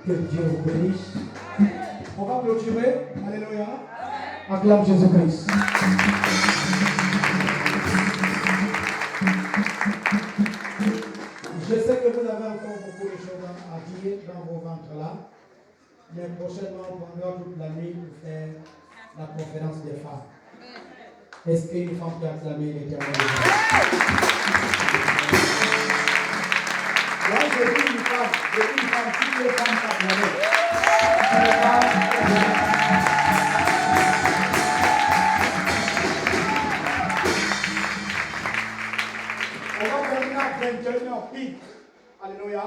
Que Dieu vous bénisse. On va clôturer. Alléluia. Acclame Jésus-Christ. Je sais que vous avez encore beaucoup de choses à dire dans vos ventres là. Mais prochainement, pendant toute la nuit, nous faire la conférence des femmes. Est-ce qu'une femme peut acclamer l'Éternel? Là, j'ai vu une femme, toutes les femmes s'acclament. On va terminer à 21h pile. Alléluia.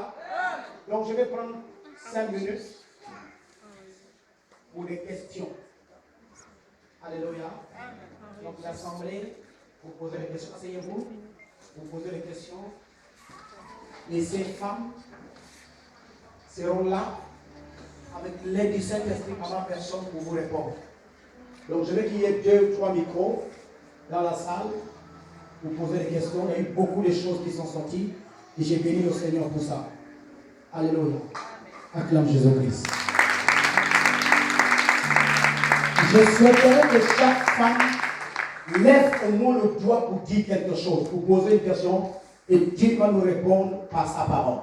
Donc je vais prendre 5 minutes pour des questions. Alléluia. Donc l'assemblée, vous posez des questions. Asseyez-vous. Vous posez des questions. Les 5 femmes seront là avec l'aide du Saint-Esprit avant personne pour vous répondre. Donc je veux qu'il y ait 2 ou 3 micros dans la salle pour poser des questions. Il y a eu beaucoup de choses qui sont sorties et j'ai béni le Seigneur pour ça. Alléluia. Acclame Jésus-Christ. Je souhaiterais que chaque femme lève au moins le doigt pour dire quelque chose, pour poser une question et Dieu va nous répondre par sa parole.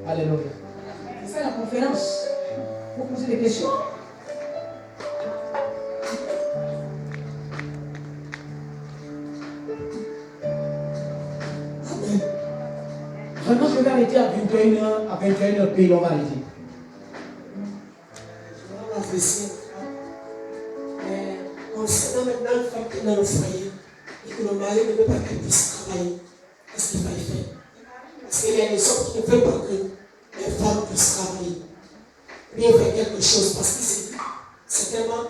Alléluia. C'est ça la conférence. Vous posez des questions. Vraiment, je vais arrêter à 21h, à 21h pile, on va arrêter. Je vais m'apprécier. Mais on sait maintenant une femme qui est dans le foyer et que le mari ne veut pas qu'elle puisse travailler. Qu'est-ce qu'il va faire? Parce qu'il y a des hommes qui ne veulent pas que les femmes puissent travailler. Bien faire quelque chose parce qu'il s'est dit, certainement,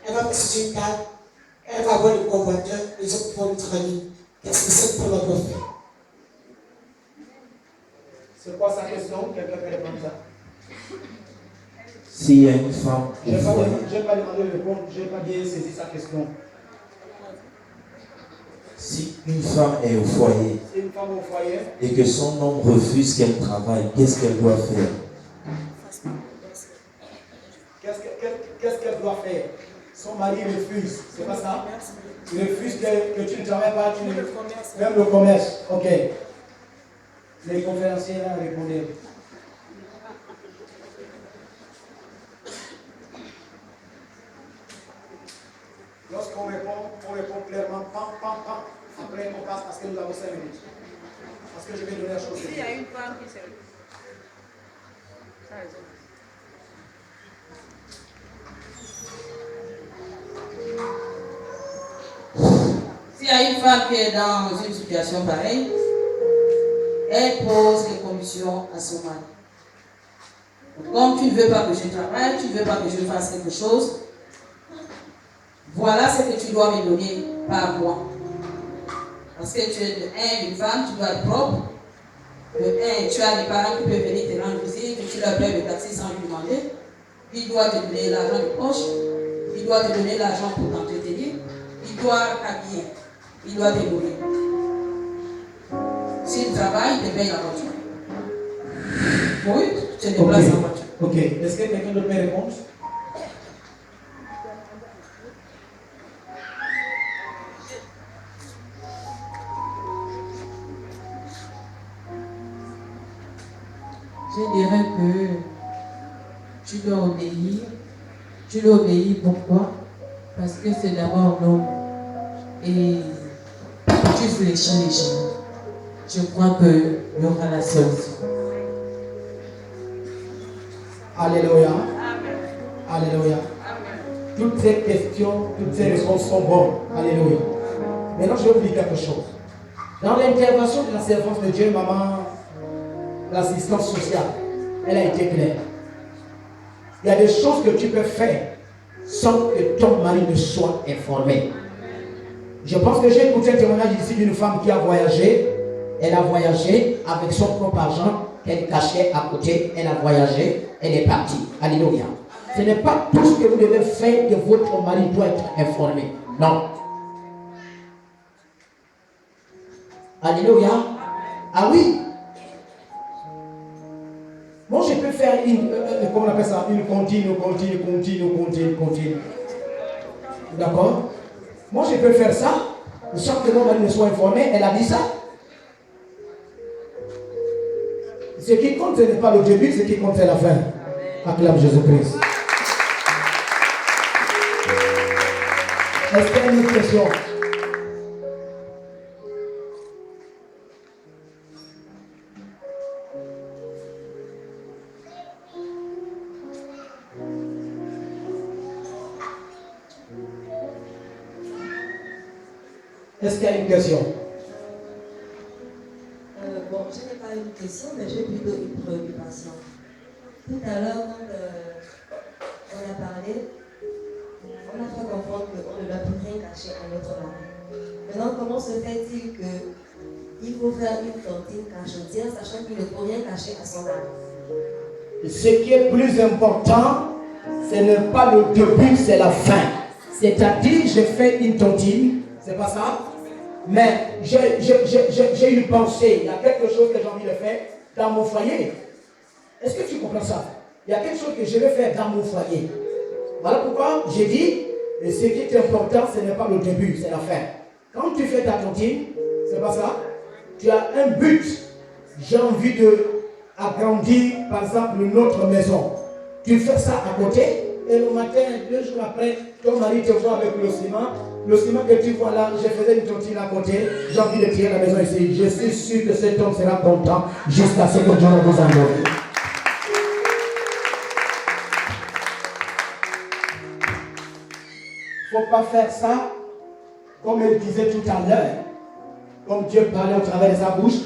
elle va passer une table, elle va avoir le convoiteur, les autres vont travailler. Qu'est-ce que cette femme doit faire? C'est quoi sa question? Quelqu'un peut répondre ça? S'il y a une femme Je n'ai pas demandé de répondre, je n'ai pas bien saisi sa question. Si une femme est au foyer, Une femme au foyer et que son homme refuse qu'elle travaille, qu'est-ce qu'elle doit faire? Qu'est-ce qu'elle doit faire? Son mari refuse, c'est pas ça? Il refuse que tu ne travailles pas, tu même le commerce. Ok. Les conférenciers là répondaient. Lorsqu'on répond, on répond clairement, pam, pam, pam. Après, on passe parce que nous avons 5 minutes. Parce que je vais donner la chose. Il y a une femme qui se... Ça a raison. S'il y a une femme qui est dans une situation pareille, elle pose des conditions à son mari. Comme tu ne veux pas que je travaille, tu ne veux pas que je fasse quelque chose, voilà ce que tu dois me donner par mois. Parce que tu es de 1 une femme, tu dois être propre. De 1, tu as des parents qui peuvent venir te rendre visite, tu leur payes le taxi sans lui demander. Il doit te donner l'argent de poche, il doit te donner l'argent pour t'entretenir, il doit t'habiller, il doit te nourrir. S'il travaille, il te paye la voiture. Oui, tu te déplaces en voiture. Ok. Est-ce que quelqu'un d'autre peut répondre? Je dirais que tu dois obéir. Tu dois obéir pourquoi? Parce que c'est d'abord l'homme. Et tu fléchis les gens. Je crois qu'il y aura la solution. Alléluia. Alléluia. Toutes ces questions, toutes ces réponses sont bonnes. Alléluia. Maintenant, je vais vous dire quelque chose. Dans l'intervention de la servante de Dieu, maman, l'assistance sociale, elle a été claire. Il y a des choses que tu peux faire sans que ton mari ne soit informé. Je pense que j'ai écouté un témoignage ici d'une femme qui a voyagé. Elle a voyagé avec son propre argent qu'elle cachait à côté. Elle a voyagé, elle est partie. Alléluia. Ce n'est pas tout ce que vous devez faire que votre mari doit être informé. Non. Alléluia. Ah oui. Moi, je peux faire comment on appelle ça, une continue. D'accord? Moi, je peux faire ça, sans que mon mari ne soit informé. Elle a dit ça. Ce qui compte, ce n'est pas le début, ce qui compte, c'est la fin. Acclame Jésus-Christ. Est-ce qu'il y a une question? Est-ce qu'il y a une question? Bon, je n'ai pas une question, mais j'ai plutôt une préoccupation. Tout à l'heure, quand on a parlé, on a fait comprendre qu'on ne doit plus rien cacher à notre mari. Maintenant, comment se fait-il qu'il faut faire une tontine cachotière, sachant qu'il ne faut rien cacher à son mari? Ce qui est plus important, ce n'est pas le début, c'est la fin. C'est-à-dire, je fais une tontine, c'est pas ça? Mais j'ai une pensée, il y a quelque chose que j'ai envie de faire dans mon foyer. Est-ce que tu comprends ça? Il y a quelque chose que je vais faire dans mon foyer. Voilà pourquoi j'ai dit, ce qui est important, ce n'est pas le début, c'est la fin. Quand tu fais ta tontine, c'est pas ça? Tu as un but. J'ai envie d'agrandir, par exemple, notre maison. Tu fais ça à côté, et le matin, 2 jours après, ton mari te voit avec le ciment. Le ciment que tu vois là, je faisais une tontine à côté. J'ai envie de tirer la maison ici. Je suis sûr que cet homme sera content jusqu'à ce que Dieu nous envoie. Il ne faut pas faire ça, comme il disait tout à l'heure, comme Dieu parlait au travers de sa bouche,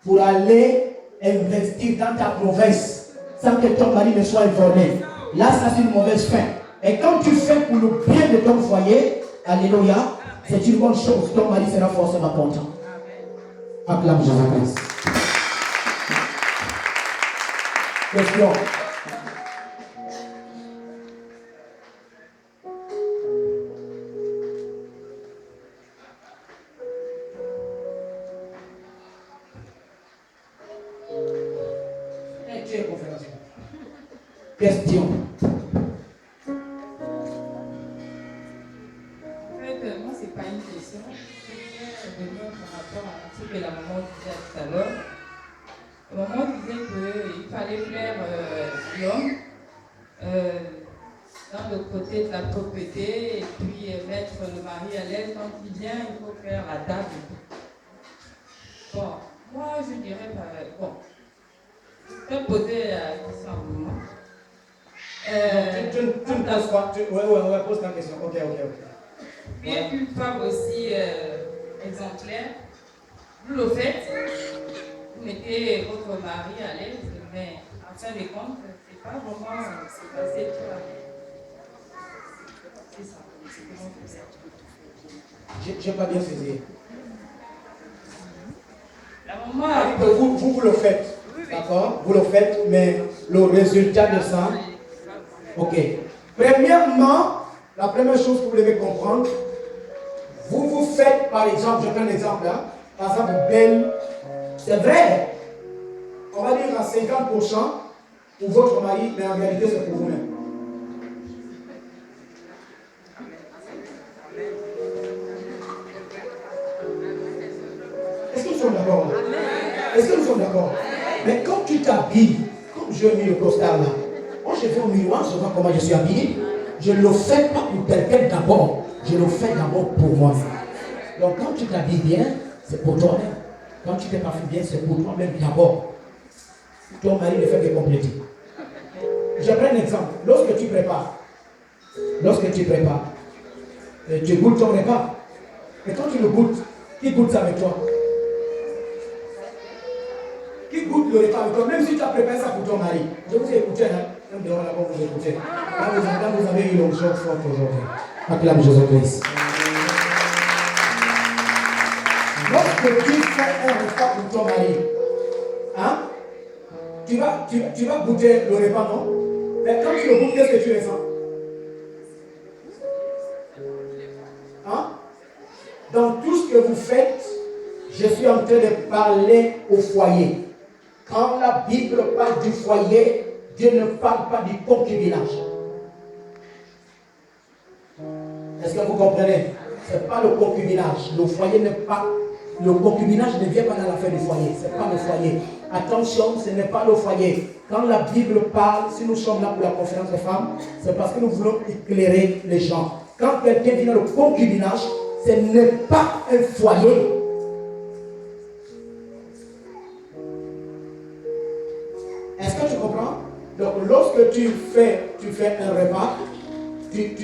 pour aller investir dans ta province sans que ton mari ne soit informé. Là, ça c'est une mauvaise fin. Et quand tu fais pour le bien de ton foyer, alléluia, c'est une bonne chose. Ton mari sera forcément content. Acclame Jésus-Christ. Question. Question. En fait, moi, c'est pas une question. C'est vraiment par rapport à ce que la maman disait tout à l'heure. La maman disait qu'il fallait faire l'homme dans le côté de la propriété et puis mettre le mari à l'aise. Quand il vient, il faut faire la table. Bon, moi, je dirais bon, je vais poser la question à maman. Tu ne poses pas. Ouais, pose ta question. Ok. Puis une femme aussi exemplaire, vous le faites, vous mettez votre mari à l'aise, mais en fin de compte, c'est pas vraiment c'est passé tout à l'heure. C'est ça. J'ai pas bien saisi. La maman vous le faites. D'accord? Vous le faites, mais le résultat de ça. Ok. Premièrement, la première chose que vous devez comprendre, vous faites, par exemple, je prends un exemple là, par exemple, belle, c'est vrai, on va dire à 50% pour votre mari, mais en réalité c'est pour vous-même. Est-ce que nous sommes d'accord? Est-ce que nous sommes d'accord? Mais quand tu t'habilles, comme je mis le costard là, moi je vais au miroir, je vois comment je suis habillé. Je ne le fais pas pour quelqu'un d'abord, je le fais d'abord pour moi. Donc quand tu t'habilles bien, c'est pour toi-même. Quand tu te parfumes bien, c'est pour toi-même d'abord. Ton mari ne fait que compléter. Je prends un exemple. Lorsque tu prépares, tu goûtes ton repas. Et quand tu le goûtes, qui goûte ça avec toi? Qui goûte le repas avec toi? Même si tu as préparé ça pour ton mari. Je vous ai écouté, hein? Même dehors là-bas, vous écoutez. Quand vous avez eu l'onction forte aujourd'hui. Acclame Jésus-Christ. Lorsque tu fais un repas pour ton mari, hein, tu vas goûter le repas, non? Mais quand tu le goûtes, qu'est-ce que tu ressens? Hein? Dans tout ce que vous faites, je suis en train de parler au foyer. Quand la Bible parle du foyer, Dieu ne parle pas du concubinage. Est-ce que vous comprenez? Ce n'est pas le concubinage. Le foyer n'est pas. Le concubinage ne vient pas dans l'affaire du foyer. Ce n'est pas le foyer. Attention, ce n'est pas le foyer. Quand la Bible parle, si nous sommes là pour la conférence des femmes, c'est parce que nous voulons éclairer les gens. Quand quelqu'un vient dans le concubinage, ce n'est pas un foyer. Est-ce que tu comprends? Donc, lorsque tu fais un repas, tu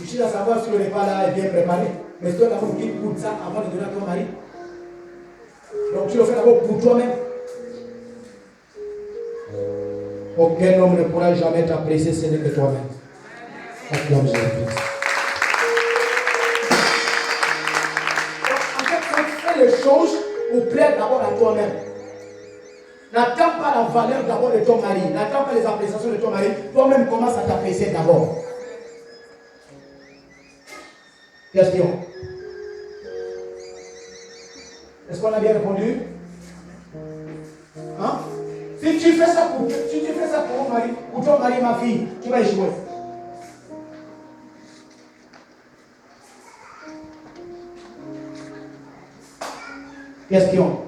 cherches à savoir si le repas là est bien préparé. Mais toi, d'abord, tu goûtes ça avant de donner à ton mari. Donc, tu le fais d'abord pour toi-même. Aucun homme ne pourra jamais t'apprécier ce n'est que toi-même. Acclame Jésus-Christ. En fait, fais les choses pour plaire d'abord à toi-même. N'attends pas la valeur d'abord de ton mari. N'attends pas les appréciations de ton mari. Toi-même commence à t'apprécier d'abord. Question. Est-ce qu'on a bien répondu? Hein? Si tu fais ça pour ton mari, pour ton mari, ma fille, tu vas échouer. Question.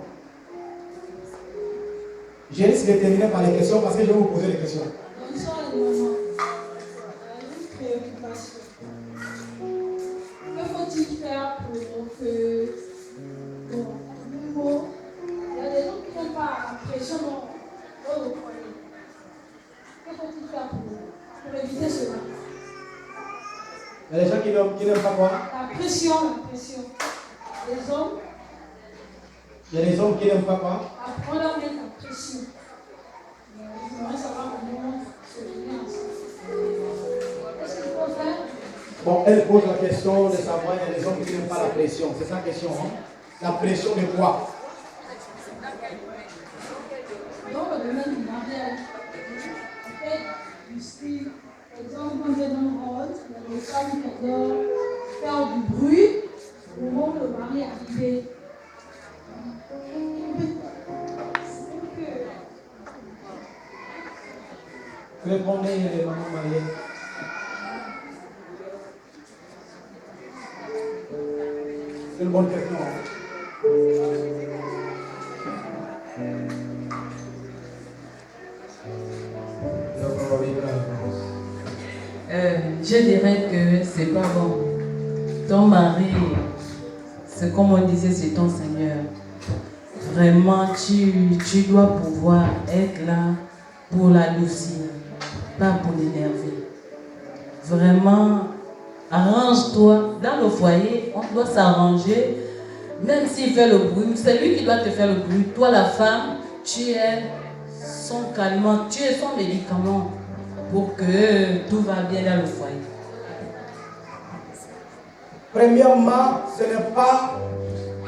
Je risque de terminer par les questions parce que je vais vous poser les questions. Bonsoir les mamans. Une préoccupation. Que faut-il faire pour que, bon, nouveau, il y a des gens qui n'ont pas la pression dans le foyer. Que faut-il faire pour éviter cela? Il y a des gens qui n'aiment pas quoi? La pression. Les hommes. Il y a des hommes qui n'aiment pas quoi? On leur met la pression. J'aimerais savoir comment se tenir ensemble. Qu'est-ce qu'il faut faire? Bon, elle pose la question de savoir, il y a des hommes qui n'aiment pas la pression. C'est ça la question, hein? La pression de quoi? Dans le domaine du mariage, en fait, du style, par exemple, quand on est dans le rôle, il y a des femmes qui adorent faire du bruit au moment où le mari est arrivé. Répondez les mamans mariées. C'est une bonne question. Je dirais que c'est pas bon. Ton mari, c'est comme on disait, c'est ton Seigneur. Vraiment, tu dois pouvoir être là pour l'adoucir, pas pour l'énerver. Vraiment, arrange-toi. Dans le foyer, on doit s'arranger. Même s'il fait le bruit, c'est lui qui doit te faire le bruit. Toi, la femme, tu es son calmant, tu es son médicament pour que tout va bien dans le foyer. Premièrement, ce n'est pas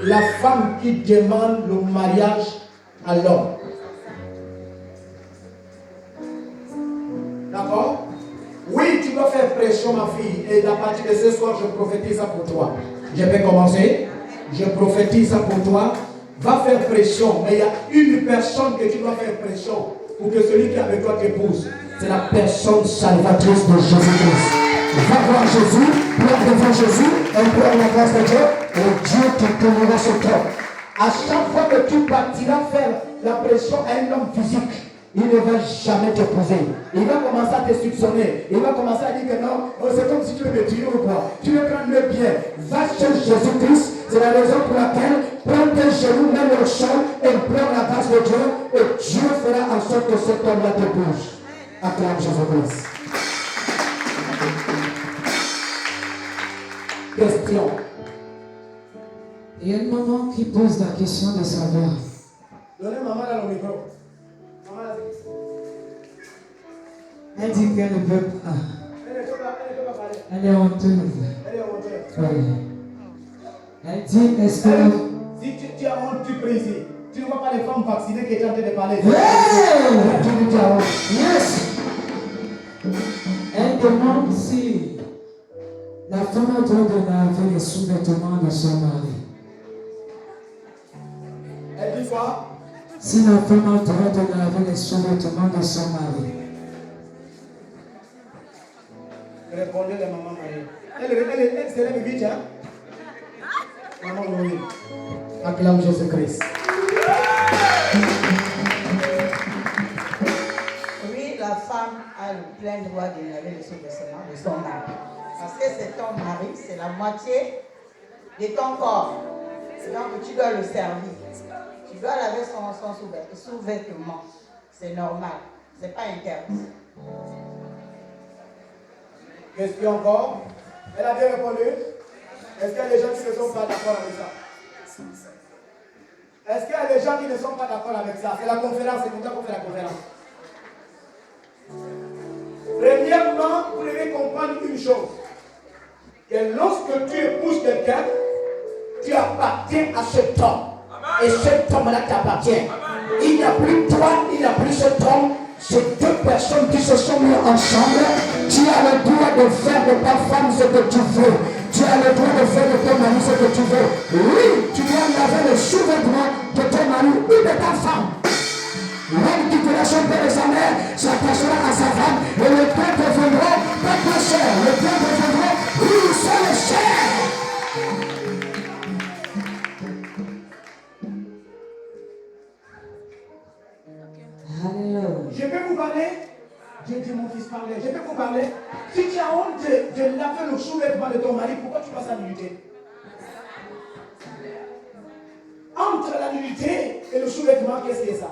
la femme qui demande le mariage à l'homme. D'accord? Oui, tu dois faire pression, ma fille. Et à partir de ce soir, je prophétise ça pour toi. Je vais commencer. Je prophétise ça pour toi. Va faire pression. Mais il y a une personne que tu dois faire pression pour que celui qui est avec toi t'épouse. C'est la personne salvatrice de Jésus-Christ. Va voir Jésus, pleure devant Jésus, implore la grâce de Dieu, et Dieu te donnera ce trône. À chaque fois que tu partiras faire la pression à un homme physique, il ne va jamais t'épouser. Il va commencer à te soupçonner. Il va commencer à dire que non, c'est comme si tu veux me tuer ou quoi. Tu veux prendre le bien. Va chez Jésus-Christ. C'est la raison pour laquelle prends tes genoux, mets le sol, implore la grâce de Dieu, et Dieu fera en sorte que cet homme-là t'épouse. Acclame Jésus-Christ. Question. Il y a une maman qui pose la question de savoir. Donnez maman là le micro. Elle dit qu'elle ne veut pas. Elle est honteuse. Oui. Elle dit, est-ce que... Si tu as honte, tu pries ici. Tu ne vois pas les femmes vaccinées qui étaient en train de parler. Yes! Elle demande si la femme a droit de laver les sous-vêtements de son mari. Elle dit quoi? Si la femme a droit de laver les sous-vêtements de son mari. Répondez la maman Marie. Elle se lève vite, hein? Maman Louis. Acclame Jésus-Christ. Oui, la femme a le plein droit de laver les sous-vêtements de son mari. Parce que c'est ton mari, c'est la moitié de ton corps. Donc tu dois le servir. Tu dois laver son sous-vêtement. C'est normal. C'est pas interdit. Question encore? Elle a bien répondu? Est-ce qu'il y a des gens qui ne sont pas d'accord avec ça? Est-ce qu'il y a des gens qui ne sont pas d'accord avec ça? C'est la conférence, c'est comme ça qu'on fait la conférence. Premièrement, vous devez comprendre une chose. Que lorsque tu épouses quelqu'un, tu appartiens à cet homme. Et cet homme-là t'appartient. Il n'y a plus toi, il n'y a plus cet homme. C'est deux personnes qui se sont mises ensemble. Tu as le droit de faire de ta femme ce que tu veux. Tu as le droit de faire de ton mari ce que tu veux. Oui, tu dois laver le sous-vêtement de ton mari ou de ta femme. L'homme qui connaît son père et sa mère s'attachera à sa femme. Et le temps deviendra pas ta chair. Le temps deviendra une seule chair. Je peux vous parler? J'ai dit mon fils parler. Je peux vous parler? Si tu as honte de laver le sous-vêtement de ton mari, pourquoi tu passes à la nudité? Entre la nudité et le sous-vêtement, qu'est-ce que c'est ça?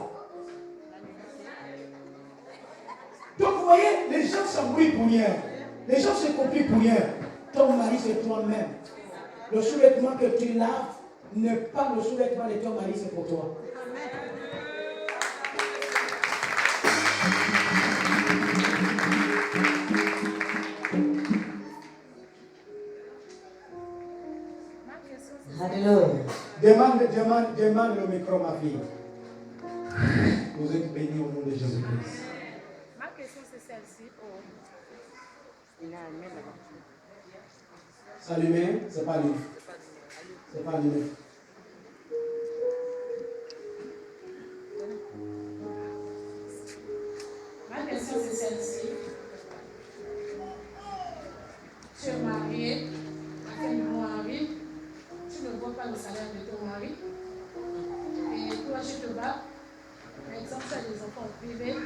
Donc vous voyez, les gens s'embrouillent pour rien. Les gens se compliquent pour rien. Ton mari, c'est toi-même. Le sous-vêtement que tu laves n'est pas le sous-vêtement de ton mari, c'est pour toi. Demande le micro, ma fille. Vous êtes bénis au nom de Jésus-Christ. Ma question c'est celle-ci. C'est allumé? C'est pas allumé. C'est pas allumé. Ma question c'est celle-ci. Tu es marié, avec mon mari. Tu ne vois pas le salaire de ton mari. Et toi, tu te bats. Par exemple, tu as des enfants privés.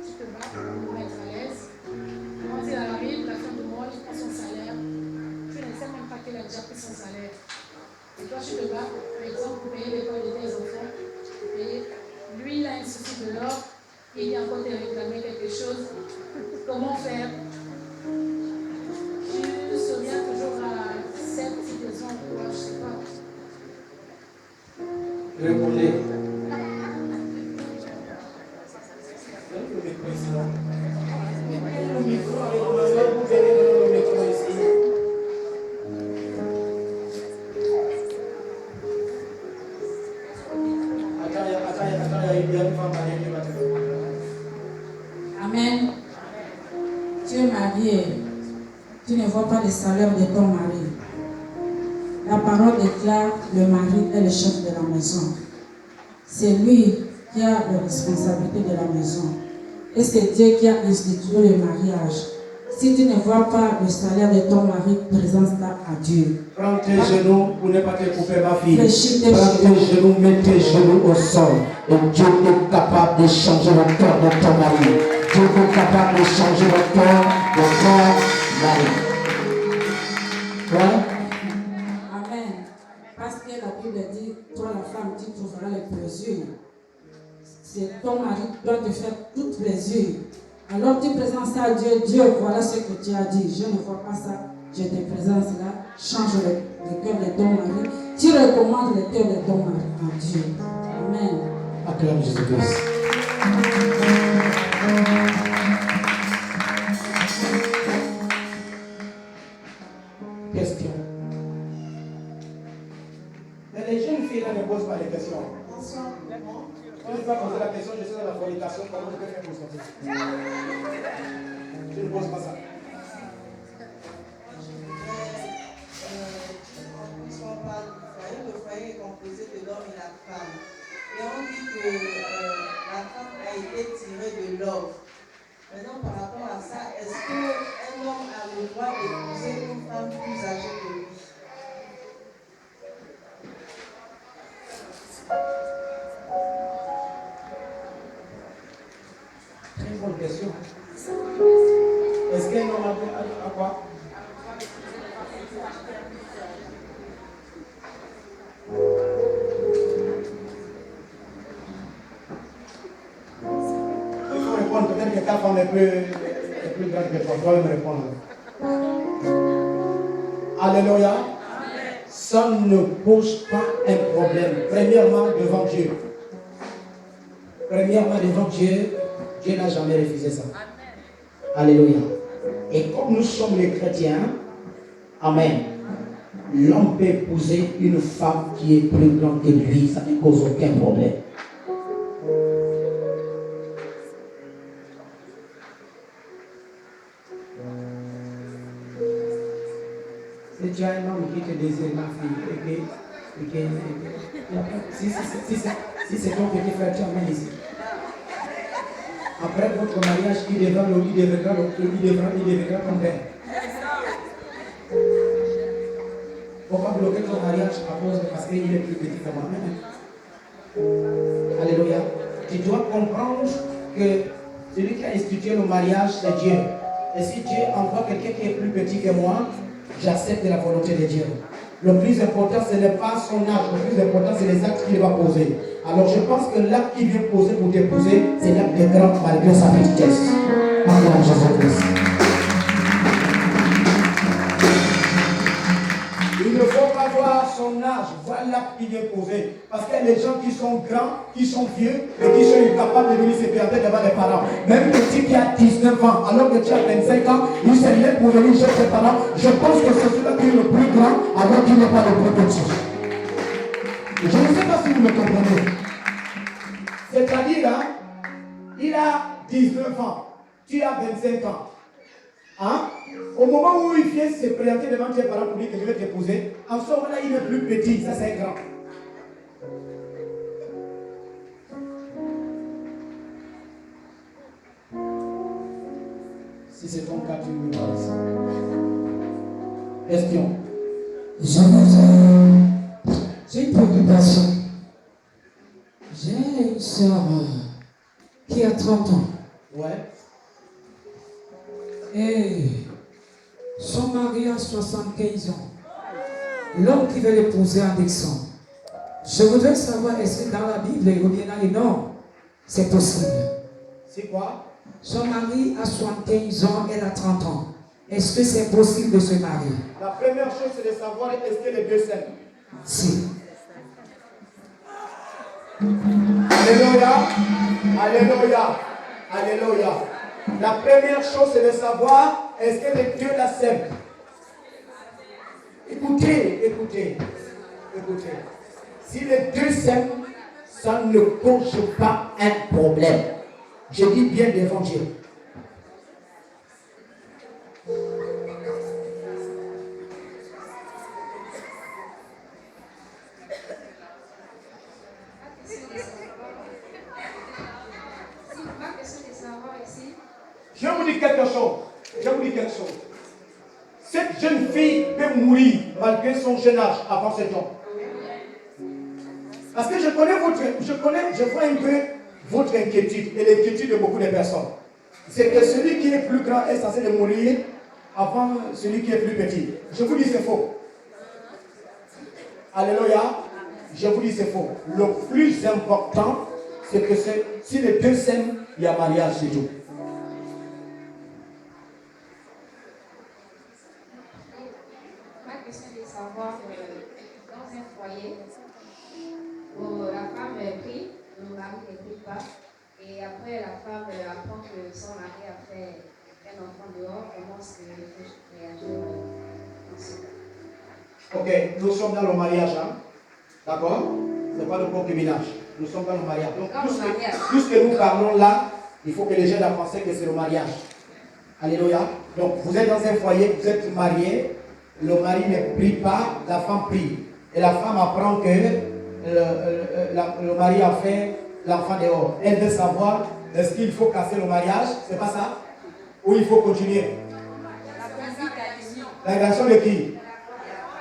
Tu te bats pour nous mettre à l'aise. Quand il arrive, la fin du mois, il prend son salaire. Tu ne sais même pas qu'il a déjà pris son salaire. Et toi, tu te bats, par exemple, pour payer l'école de tes enfants. Et lui, il a un souci de l'or. Il vient encore te réclamer quelque chose. Comment faire? Tu souviens toujours à cette situation où je ne sais pas. Répondez. Le micro, vous venez donner le micro ici. Amen. Tu es marié. Tu ne vois pas le salaire de ton mari. La parole déclare que le mari est le chef de la maison. C'est lui qui a la responsabilité de la maison. Et c'est Dieu qui a institué le mariage. Si tu ne vois pas le salaire de ton mari, présente-la à Dieu. Prends tes genoux pour ne pas te couper, ma fille. Fléchis tes Prends tes genoux, mets tes genoux au sol. Et Dieu est capable de changer le cœur de ton mari. Dieu est capable de changer le cœur de ton mari. Ouais? Amen. Parce que la Bible dit, toi la femme, tu trouveras les plaisirs. C'est ton mari qui doit te faire toutes plaisirs. Alors tu présentes ça à Dieu. Dieu, voilà ce que tu as dit. Je ne vois pas ça. Je te présente cela. Change le cœur de ton mari. Tu recommandes le cœur de ton mari à Dieu. Amen. Acclame Jésus-Christ. question, je suis dans la fornication, comment je peux faire pour sortir? Je ne pose pas ça. Le foyer est composé de l'homme et la femme. Et on dit que la femme a été tirée de l'homme. Maintenant, par rapport à ça, est-ce qu'un homme a le droit d'épouser une femme plus âgée que lui? Très bonne question. Est-ce qu'un homme a quoi? Il faut répondre, peut-être que ta femme est plus grande que toi. Tu dois me répondre. Alléluia. Ça ne pose pas un problème. Premièrement, devant Dieu. Premièrement, devant Dieu, Dieu n'a jamais refusé ça. Alléluia. Et comme nous sommes les chrétiens, amen, l'homme peut épouser une femme qui est plus grande que lui, ça ne cause aucun problème. Si tu as un homme qui te désire ma fille, si c'est ton petit frère, tu amènes ici. Après votre mariage, il deviendra ton père. Il ne faut pas bloquer ton mariage à cause parce qu'il est plus petit que moi. Alléluia. Tu dois comprendre que celui qui a institué le mariage, c'est Dieu. Et si Dieu envoie quelqu'un qui est plus petit que moi, j'accepte la volonté de Dieu. Le plus important, ce n'est pas son âge. Le plus important, c'est les actes qu'il va poser. Alors je pense que l'acte qu'il vient poser pour t'épouser, c'est l'acte de grand malgré sa petitesse. Amen, Jésus-Christ. Il ne faut pas voir son âge, voir l'acte qu'il vient poser. Parce qu'il y a des gens qui sont grands, qui sont vieux et qui sont incapables de venir se présenter devant les parents. Même le type qui a 19 ans, alors que tu as 25 ans, il s'est levé pour venir chez ses parents. Je pense que c'est celui-là qui est le plus grand, alors qu'il n'est pas le plus petit. Je ne sais pas si vous me comprenez. C'est-à-dire, hein, il a 19 ans, tu as 25 ans. Hein? Au moment où il vient se présenter devant tes parents pour dire que je vais t'épouser, en ce moment-là, il est plus petit, ça c'est grand. Si c'est ton cas, tu me diras. Question. J'ai une préoccupation. J'ai une soeur qui a 30 ans. Ouais. Et son mari a 75 ans. L'homme qui veut l'épouser a décembre. Je voudrais savoir, est-ce que dans la Bible, il revient dans les noms? C'est possible. C'est quoi? Son mari a 75 ans, elle a 30 ans. Est-ce que c'est possible de se marier? La première chose, c'est de savoir est-ce que les deux s'aiment. Si. Alléluia. Alléluia. Alléluia. La première chose, c'est de savoir est-ce que les deux la s'aiment. Écoutez. Si les deux s'aiment, ça ne cause pas un problème. Je dis bien devant Dieu. Je vous dis quelque chose. Cette jeune fille peut mourir malgré son jeune âge avant 7 ans. Parce que je vois un peu votre inquiétude et l'inquiétude de beaucoup de personnes. C'est que celui qui est plus grand est censé mourir avant celui qui est plus petit. Je vous dis c'est faux. Alléluia. Je vous dis c'est faux. Le plus important, c'est que si les deux s'aiment, il y a mariage, c'est tout. Ma question est de savoir, dans un foyer, où la femme prie, le mari ne prie pas, et après la femme apprend que son mari a fait un enfant dehors, comment est-ce que le faut réagir dans ce cas? Ok, nous sommes dans le mariage, hein? D'accord? Ce n'est pas le concubinage. Nous sommes dans le mariage. Donc, Dans le mariage. tout ce que nous parlons là, il faut que les gens pensent que c'est le mariage. Alléluia. Donc, vous êtes dans un foyer, vous êtes marié, le mari ne prie pas, la femme prie. Et la femme apprend que le mari a fait l'enfant dehors. Elle veut savoir, est-ce qu'il faut casser le mariage? C'est pas ça? Ou il faut continuer? La grâce de qui?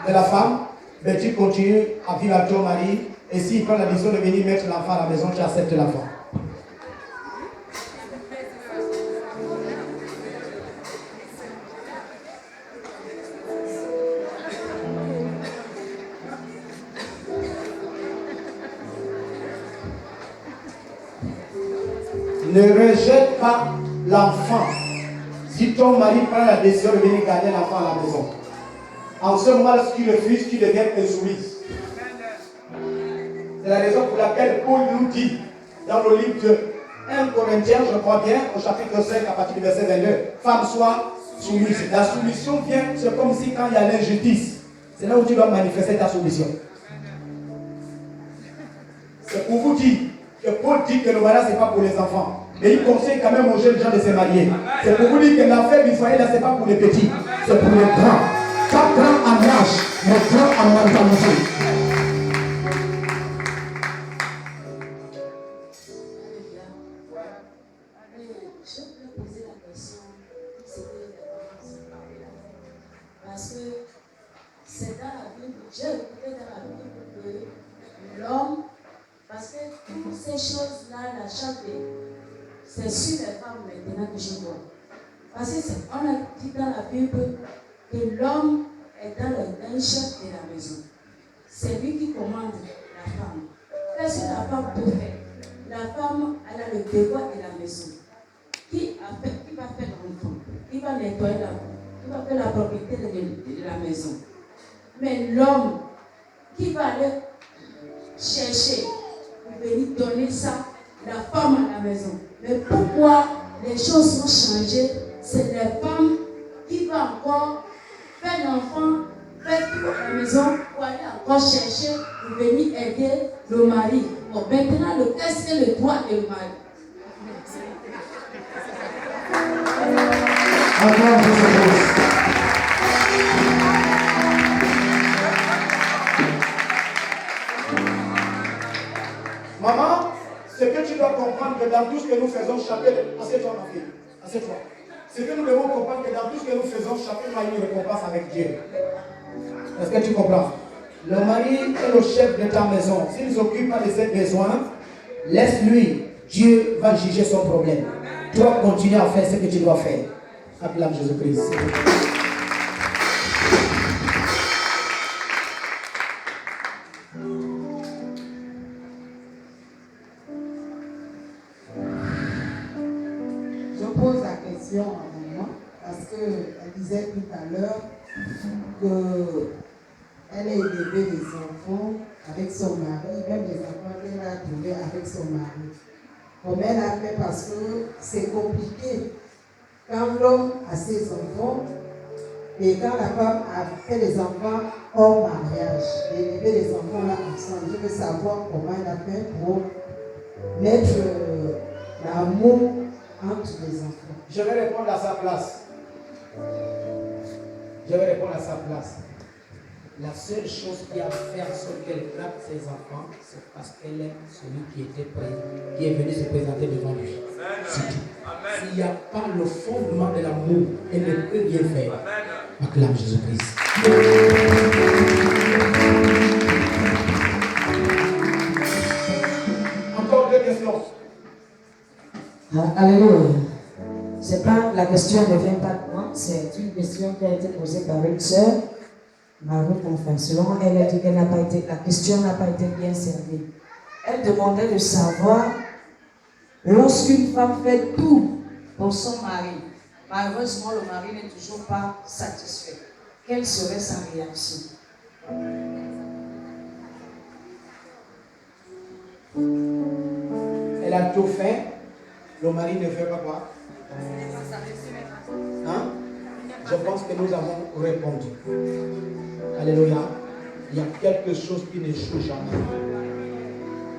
De la femme. Mais tu continues à vivre avec ton mari. Et s'il prend la décision de venir mettre l'enfant à la maison, tu acceptes l'enfant. Ne rejette pas l'enfant. Si ton mari prend la décision de venir garder l'enfant à la maison, en ce moment, si tu refuses, tu deviens insoumise. C'est la raison pour laquelle Paul nous dit dans le livre de 1 Corinthiens, je crois bien, au chapitre 5, à partir du verset 22, femme soit soumise. La soumission vient, c'est comme si quand il y a l'injustice, c'est là où tu dois manifester ta soumission. C'est pour vous dire que Paul dit que le mariage, ce n'est pas pour les enfants. Mais il conseille quand même aux jeunes gens de se marier. C'est pour vous dire que l'affaire du foyer, là, ce n'est pas pour les petits, c'est pour les grands. Pas grand en âge, mais grand en mentalité. Je voulais poser la question, parce que c'est dans la Bible, Dieu écoutait dans la Bible que l'homme, parce que toutes ces choses-là, la charte, c'est sur les femmes maintenant que je vois. Parce qu'on a dit dans la Bible que l'homme est dans le linge de la maison. C'est lui qui commande la femme. Qu'est-ce que la femme peut faire? La femme, elle a le devoir de la maison. Qui va faire l'enfant? Qui va nettoyer qui va faire la propriété de la maison? Mais l'homme, qui va aller chercher pour venir donner ça, la femme à la maison? Mais pourquoi les choses ont changé? C'est la femme qui va encore faire l'enfant, faire tout à la maison pour aller encore chercher pour venir aider le mari. Bon, maintenant, qu'est-ce que le droit de le mari? Maman, ce que tu dois comprendre que dans tout ce que nous faisons, chacun, assieds-toi ma fille, assieds-toi. Ce que nous devons comprendre que dans tout ce que nous faisons, chacun a une récompense avec Dieu. Est-ce que tu comprends? Le mari est le chef de ta maison. S'il ne s'occupe pas de ses besoins, laisse-lui. Dieu va juger son problème. Toi, continue à faire ce que tu dois faire. Acclame Jésus-Christ. Je pose la question à maman parce qu'elle disait tout à l'heure qu'elle a élevé des enfants avec son mari, même des enfants qu'elle a trouvés avec son mari. Comme elle a fait parce que c'est compliqué. Quand l'homme a ses enfants et quand la femme a fait des enfants hors mariage, et élever les enfants là ensemble, je veux savoir comment elle a fait pour mettre l'amour entre les enfants. Je vais répondre à sa place. La seule chose qui a fait en sorte qu'elle frappe ses enfants, c'est parce qu'elle aime celui qui est venu se présenter devant lui. S'il n'y a pas le fondement de l'amour, elle ne peut rien faire. Acclame Jésus-Christ. Encore deux questions. Alléluia. C'est pas, la question ne vient pas de moi, c'est une question qui a été posée par une sœur. Marie Confession, elle a dit que la question n'a pas été bien servie. Elle demandait de savoir, lorsqu'une femme fait tout pour son mari, malheureusement le mari n'est toujours pas satisfait, quelle serait sa réaction? Elle a tout fait, le mari ne fait pas quoi? Hein? Je pense que nous avons répondu. Alléluia. Il y a quelque chose qui n'échoue jamais.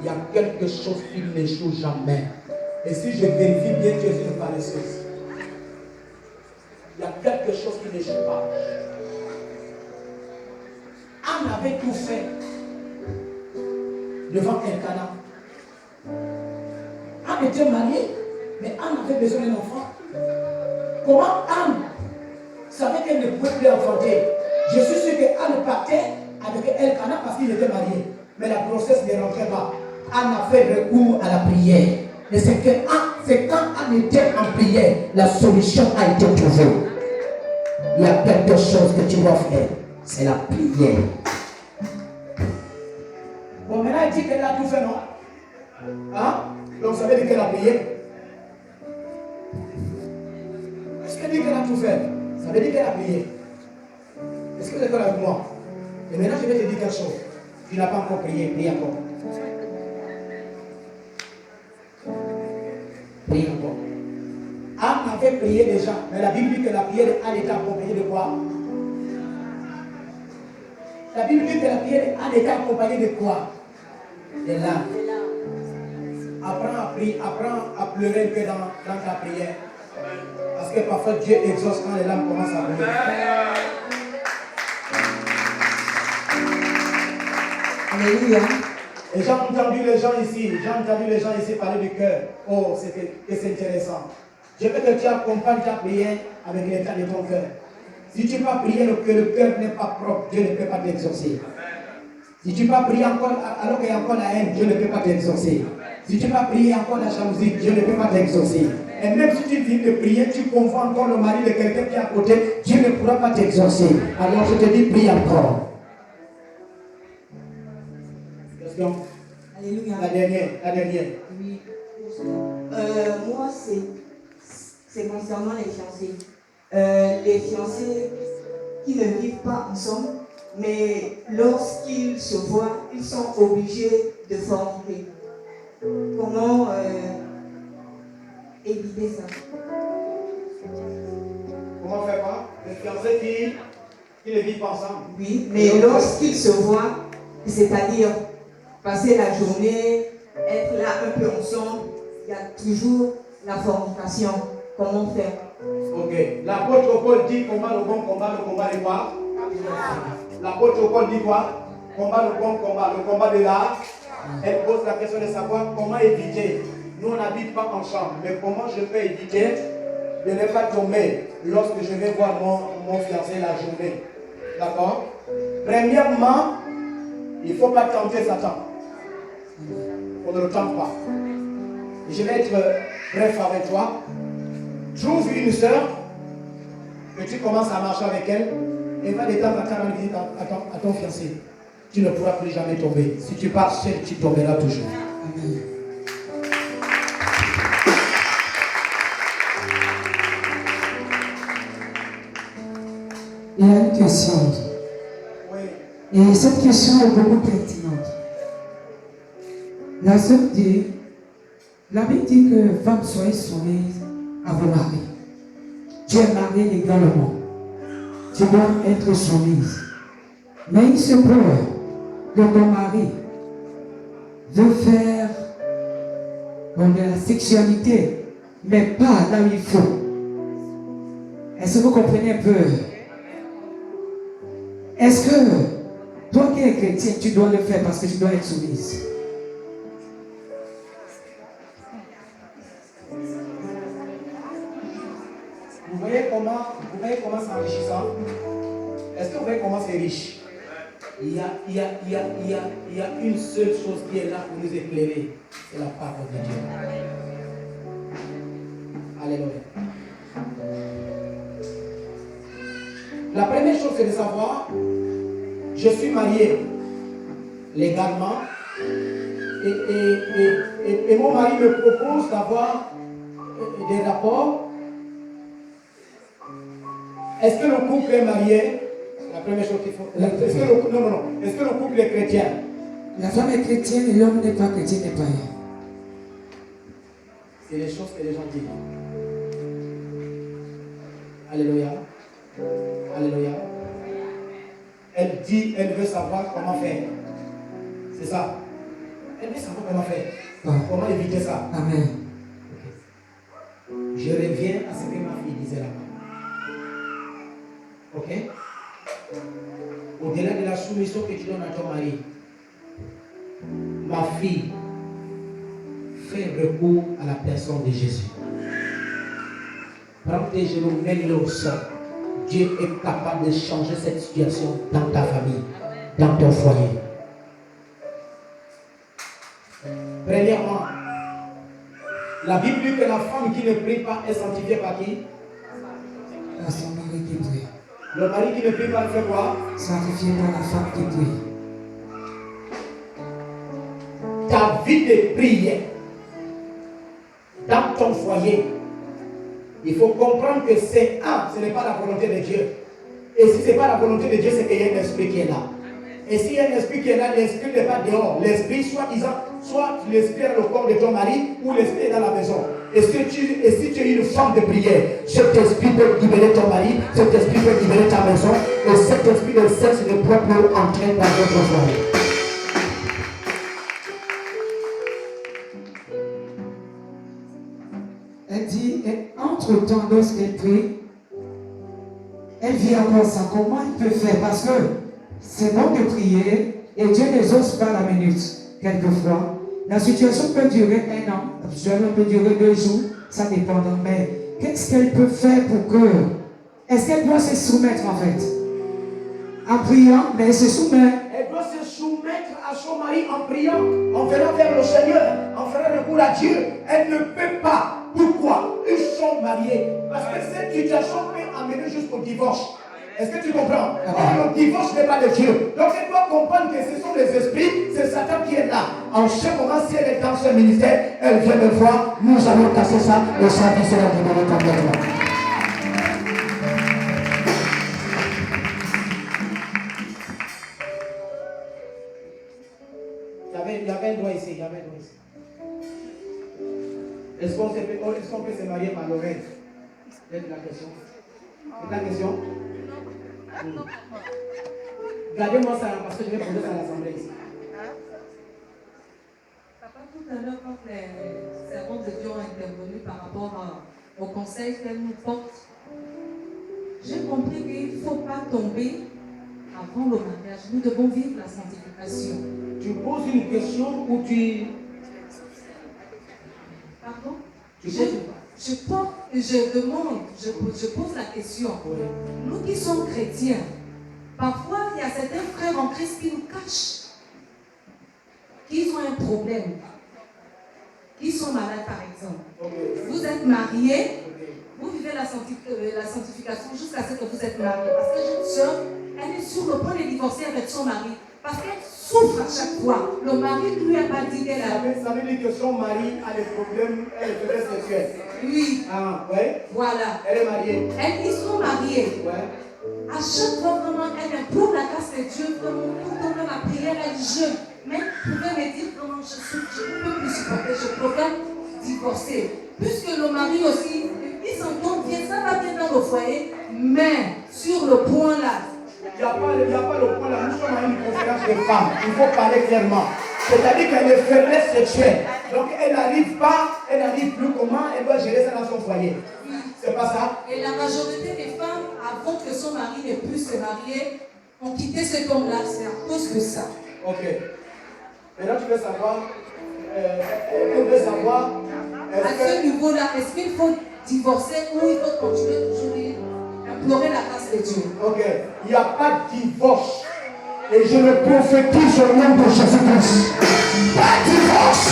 Il il y a quelque chose qui n'échoue jamais. Et si je vérifie bien, tu es une paresseuse. Il y a quelque chose qui n'échoue pas. Anne avait tout fait devant Elkanah. Anne était mariée, mais Anne avait besoin d'un enfant. Comment Anne savait qu'elle ne pouvait plus enfanter? Je suis sûr que Anne partait avec Elkanah parce qu'il était marié. Mais la grossesse ne rentrait pas. Anne a fait recours à la prière. Et c'est quand Anne était en prière, la solution a été trouvée. Il y a quelque chose que tu dois faire. C'est la prière. Bon, maintenant il dit qu'elle a tout fait, non? Hein? Donc ça veut dire qu'elle a prié. Est-ce qu'elle dit qu'elle a tout fait? Ça veut dire qu'elle a prié. Est-ce que vous êtes d'accord avec moi? Et maintenant je vais te dire quelque chose. Tu n'as pas encore prié, prie encore. Prie encore. Anne avait prié déjà, mais la Bible dit que la prière d'Anne était accompagnée de quoi? La Bible dit que la prière d'Anne était accompagnée de quoi? De larmes. Apprends à pleurer un peu dans ta prière. Parce que parfois Dieu exauce quand les larmes commencent à pleurer. Alléluia. Et j'ai entendu les gens ici parler du cœur. Oh, c'est intéressant. Je veux que tu accompagnes ta prière avec l'état de ton cœur. Si tu ne peux pas prier, que le cœur n'est pas propre, Dieu ne peut pas t'exaucer. Si tu ne peux pas prier encore alors qu'il y a encore la haine, Dieu ne peut pas t'exaucer. Si tu ne peux pas prier encore la jalousie, Dieu ne peut pas t'exaucer. Et même si tu finis de prier, tu convois encore le mari de quelqu'un qui est à côté, Dieu ne pourra pas t'exaucer. Alors je te dis, prie encore. Question? Alléluia. La dernière. Oui. Moi, c'est concernant les fiancés. Les fiancés qui ne vivent pas ensemble, mais lorsqu'ils se voient, ils sont obligés de forniquer. Comment éviter ça? Comment faire pas? Les fiancés qui ne vivent pas ensemble. Oui, mais lorsqu'ils se voient, c'est-à-dire passer la journée, être là un peu ensemble, il y a toujours la fornication. Comment faire? Ok. L'apôtre Paul dit combat le bon combat, le combat de quoi? L'apôtre Paul dit quoi? Combat le bon combat, le combat de l'art. Elle pose la question de savoir comment éviter. Nous on n'habite pas en chambre, mais comment je peux éviter de ne pas tomber lorsque je vais voir mon fiancé la journée. D'accord? Premièrement, il ne faut pas tenter Satan. On ne le tente pas. Je vais être bref avec toi. Trouve une sœur que tu commences à marcher avec elle et va de temps en temps rendre visite à ton fiancé. Tu ne pourras plus jamais tomber. Si tu pars seul, tu tomberas toujours. Amen. Il y a une question. Oui. Et cette question est beaucoup pertinente. La sœur dit, la Bible dit que femme soyez soumise à vos maris. Tu es marié légalement. Tu dois être soumise. Mais il se peut que ton mari veut faire de la sexualité, mais pas là où il faut. Est-ce que vous comprenez un peu? Est-ce que toi qui es chrétien, tu dois le faire parce que tu dois être soumise? Vous voyez comment c'est enrichissant? Est-ce que vous voyez comment c'est riche? Il y a une seule chose qui est là pour nous éclairer. C'est la parole de Dieu. Alléluia. La première chose, c'est de savoir, je suis marié légalement et mon mari me propose d'avoir des rapports. Est-ce que le couple est marié? La première chose qu'il faut. Est-ce que le couple est chrétien? La femme est chrétienne et l'homme n'est pas chrétien, n'est pas rien. C'est les choses que les gens disent. Alléluia. Alléluia. Elle dit, elle veut savoir comment faire. C'est ça. Elle veut savoir comment faire. Ah. Comment éviter ça. Amen. Je reviens à ce que ma fille disait là-bas. Ok? Au-delà de la soumission que tu donnes à ton mari, ma fille, fais recours à la personne de Jésus. Prends tes genoux, mets-les au sol. Dieu est capable de changer cette situation dans ta famille, dans ton foyer. Premièrement, la Bible dit que la femme qui ne prie pas est sanctifiée par qui? Par son mari qui prie. Le mari qui ne prie pas fait quoi? Sanctifié par la femme qui prie. Ta vie de prière dans ton foyer, il faut comprendre que c'est ce n'est pas la volonté de Dieu. Et si ce n'est pas la volonté de Dieu, c'est qu'il y a un esprit qui est là. Et s'il y a un esprit qui est là, l'esprit n'est pas dehors. L'esprit, soit l'esprit est dans le corps de ton mari ou l'esprit est dans la maison. Et si tu es une femme de prière, cet esprit peut libérer ton mari, cet esprit peut libérer ta maison, et cet esprit de sexe ne peut plus entrer dans votre foyer. Elle dit, entre-temps, lorsqu'elle prie, elle vit encore ça. Comment elle peut faire? Parce que c'est bon de prier et Dieu ne exauce pas la minute. Quelquefois, la situation peut durer 1 an, habituellement peut durer 2 jours, ça dépend. Mais qu'est-ce qu'elle peut faire pour que... Est-ce qu'elle doit se soumettre en fait? En priant, mais elle se soumet. Elle doit se soumettre à son mari en priant, en venant vers le Seigneur, en faisant recours à Dieu. Elle ne peut pas. Pourquoi? Ils sont mariés. Parce que cette situation peut amener jusqu'au divorce. Est-ce que tu comprends? Le divorce n'est pas de Dieu. Donc elle doit comprendre que ce sont les esprits, c'est Satan qui est là. En ce moment, si elle est dans ce ministère, elle vient me voir, nous allons casser ça, le service sera libéré complètement. Il y avait un doigt ici, il y avait un doigt ici. Est-ce qu'on peut se marier par l'oreille? C'est la question. C'est la question? Gardez-moi ça parce que je vais poser ça à l'assemblée ici. Papa, tout à l'heure, quand les servantes de Dieu ont intervenu par rapport au conseil qu'elles nous portent, j'ai compris qu'il ne faut pas tomber avant le mariage. Nous devons vivre la sanctification. Tu poses une question ou tu... Pardon? Tu poses je demande, je pose la question. Oui. Nous qui sommes chrétiens, parfois il y a certains frères en Christ qui nous cachent qu'ils ont un problème, qu'ils sont malades par exemple. Okay. Vous êtes mariés, vous vivez la sanctification jusqu'à ce que vous êtes mariés. Parce que j'ai une soeur, elle est sur le point de divorcer avec son mari. Parce qu'elle souffre à chaque fois. Le mari ne lui a pas dit qu'elle a... Ça veut dire que son mari a des problèmes, elle est peut-être sexuelle. Oui. Ah, ouais. Voilà. Elle est mariée. Ils sont mariés. Ouais. À chaque fois, vraiment, elle implore la grâce de Dieu. Vraiment, tout le temps, la prière, elle jeûne. Mais elle pouvait me dire, vraiment, je ne peux plus supporter, je préfère divorcer. Puisque le mari aussi, ils s'entendent bien, ça va bien dans le foyer. Mais, sur le point là, il n'y a pas le point là, nous sommes à une conférence de femmes, il faut parler clairement. C'est-à-dire qu'elle est faiblesse sexuelle. Donc elle n'arrive plus comment elle doit gérer ça dans son foyer. C'est pas ça? Et la majorité des femmes, avant que son mari ne puisse se marier, ont quitté cet homme-là. C'est à cause de ça. Ok. Maintenant tu veux savoir, à ce niveau-là, est-ce qu'il faut divorcer ou il faut continuer toujours implorer la grâce de Dieu? Ok. Il n'y a pas de divorce. Et je le prophétise au nom de Jésus-Christ. Pas de divorce.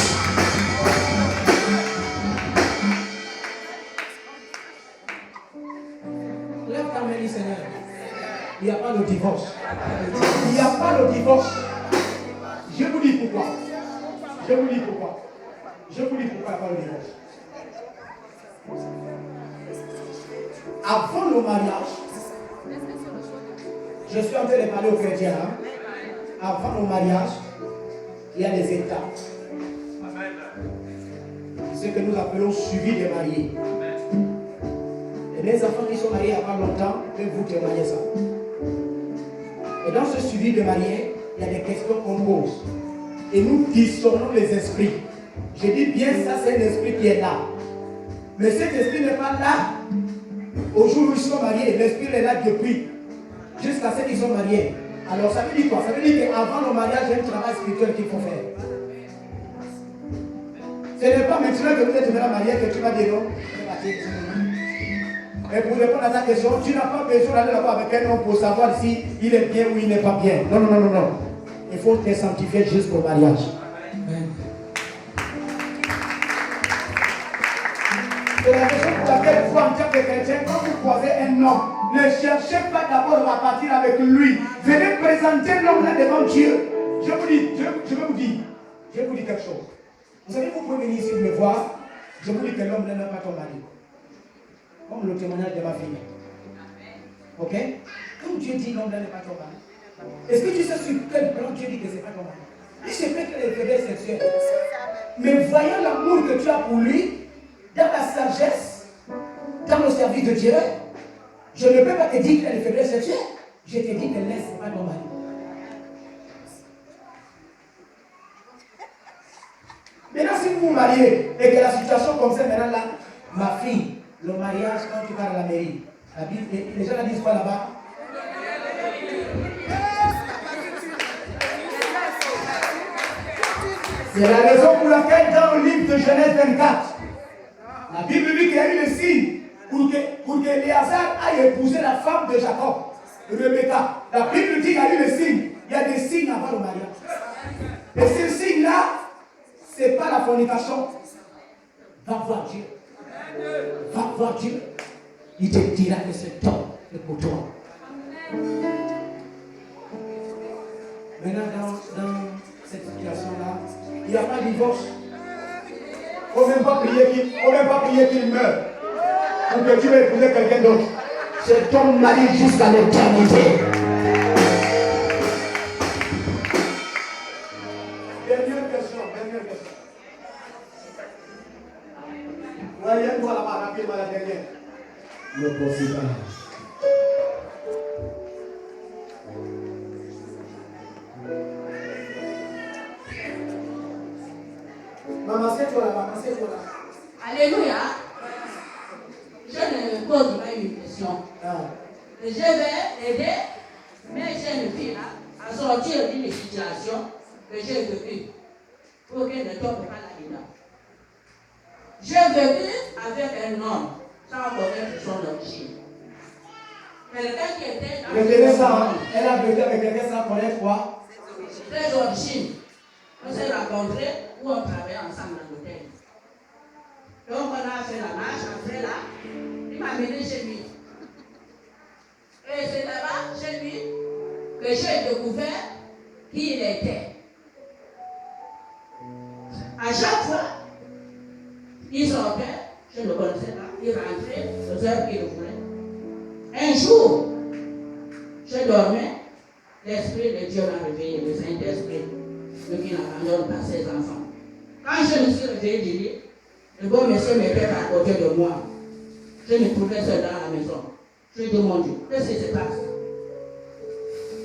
Lève ta main, Seigneur. Il n'y a pas de divorce. Il n'y a pas de divorce. Je vous dis pourquoi. Je vous dis pourquoi il n'y a pas de divorce. Avant le mariage, je suis en train de parler aux chrétiens. Avant le mariage, il y a des étapes. Ce que nous appelons suivi des mariés. Et les enfants qui sont mariés avant longtemps peuvent vous témoigner ça. Et dans ce suivi de mariés, il y a des questions qu'on pose. et nous discernons les esprits. Je dis bien, ça c'est un esprit qui est là. Mais cet esprit n'est pas là au jour où ils sont mariés. L'esprit est là depuis, jusqu'à ce qu'ils sont mariés. Alors ça veut dire quoi? Ça veut dire qu'avant le mariage, il y a un travail spirituel qu'il faut faire. Ce n'est pas maintenant que vous êtes déjà marié que tu vas dire non. Et pour répondre à ta question, tu n'as pas besoin d'aller là-bas avec un homme pour savoir si il est bien ou il n'est pas bien. Non, non, non, non, non. Il faut te sanctifier jusqu'au mariage. C'est la raison pour laquelle vous, en tant que chrétien, quand vous croisez un homme, ne cherchez pas d'abord à partir avec lui. Venez présenter l'homme là devant Dieu. Je vous dis, je vais vous dire quelque chose. Vous savez, vous pouvez venir ici me voir. Je vous dis que l'homme là n'est pas ton mari. Comme le témoignage de ma fille. Ok? Comme Dieu dit l'homme là n'est pas ton mari. Est-ce que tu sais sur quel plan Dieu dit que ce n'est pas ton mari? Il se fait que les faiblesses sexuelles. Mais voyant l'amour que tu as pour lui, dans la sagesse, dans le service de Dieu, je ne peux pas te dire qu'il a des faiblesses sexuelles. Je te dis que laisse, ce n'est pas ton mari. Maintenant, si vous vous mariez et que la situation comme ça, maintenant là, ma fille, le mariage, quand tu pars à la mairie, la Bible, les gens la disent quoi là-bas? C'est la raison pour laquelle dans le livre de Genèse 24, la Bible dit qu'il y a eu le signe pour que Éléazar aille épouser la femme de Jacob, Rebecca. La Bible dit qu'il y a eu le signe. Il y a des signes avant le mariage. Et ces signes-là, ce n'est pas la fornication. Va voir Dieu. Va voir Dieu. Il te dira que c'est toi et pour toi. Maintenant, dans cette situation-là, il n'y a pas de divorce. Il ne faut même pas prier qu'il meure. Ou que tu vas épouser quelqu'un d'autre. C'est ton mari jusqu'à l'éternité. Dernière question. Voyez toi là-bas, rapidement la dernière. Ne possible pas. Maman, c'est toi là-bas, c'est toi là. Alléluia. Je ne pose pas une question. Je vais aider mes jeunes filles là, à sortir d'une situation que j'ai vécue pour qu'elles ne tombent pas là-dedans. J'ai vécu avec un homme sans connaître son origine. Quelqu'un qui était dans retenez ça, elle a vécu avec quelqu'un sans connaître quoi? Ses origines. On s'est rencontrés où on travaillait ensemble dans l'hôtel. Donc on a fait la marche, après là, il m'a amené chez lui. Et c'est là-bas, chez lui, que j'ai découvert qui il était. À chaque fois, il sortait, je ne le connaissais pas, il rentrait aux heures qu'il voulait. Un jour, je dormais, l'Esprit de Dieu m'a réveillé, le Saint-Esprit, le qui n'abandonne pas ses enfants. Quand je me suis réveillé du lit, le bon monsieur m'était à côté de moi. Je me trouvais seul dans la maison. Je lui ai dit, mon Dieu, qu'est-ce qui se passe?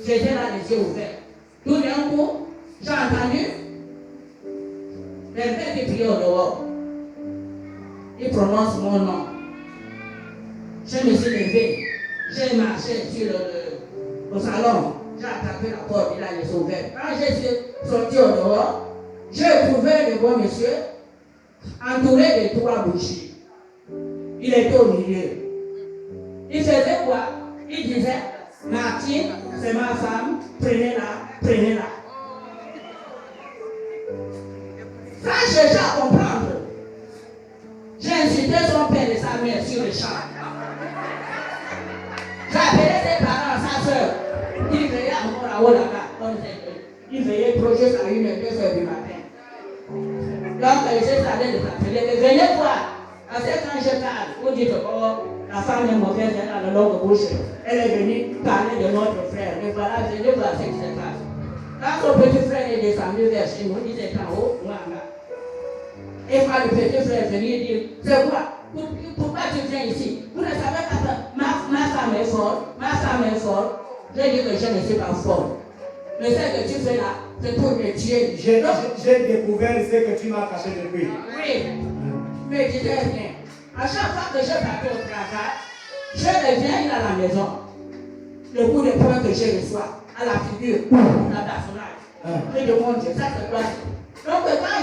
J'étais là, les yeux ouverts. Tout d'un coup, j'ai entendu quelqu'un qui priait au dehors. Il prononce mon nom. Je me suis levé. J'ai marché au salon. J'ai attrapé la porte, il a les ouvert. Quand je suis sorti au dehors, j'ai trouvé le bon monsieur entouré de 3 bougies. Il était au milieu. Il faisait quoi? Il disait, Martine, c'est ma femme, prenez-la, prenez-la. Quand je cherche à comprendre, j'ai incité son père et sa mère sur le champ. J'ai appelé ses parents, sa soeur. Il veillait encore là-haut là-bas. Il veillait projet à 1h, 2h du matin. Donc, j'ai allé les appeler. Venez voir. Parce que quand je parle, vous dites, oh, la femme est mauvaise, elle a la longue bouche. Elle est venue parler de notre frère. Mais voilà, venez voir ce qui se passe. Quand son petit frère est descendu vers chez nous, il était en haut, moi en bas. Et quand le petit frère est venu, il dit, c'est quoi? Pourquoi tu viens ici? Vous ne savez pas, ma femme est forte, ma femme est forte. Je dis que je ne suis pas forte. Mais ce que tu fais là, C'est pour me tuer. J'ai découvert ce que tu m'as caché depuis. Oui. Mais je disais rien. À chaque fois que je partais au travail, je reviens à la maison. Le coup de poing que je reçois à la figure, la personnage. Je demande, ça c'est quoi? Donc quand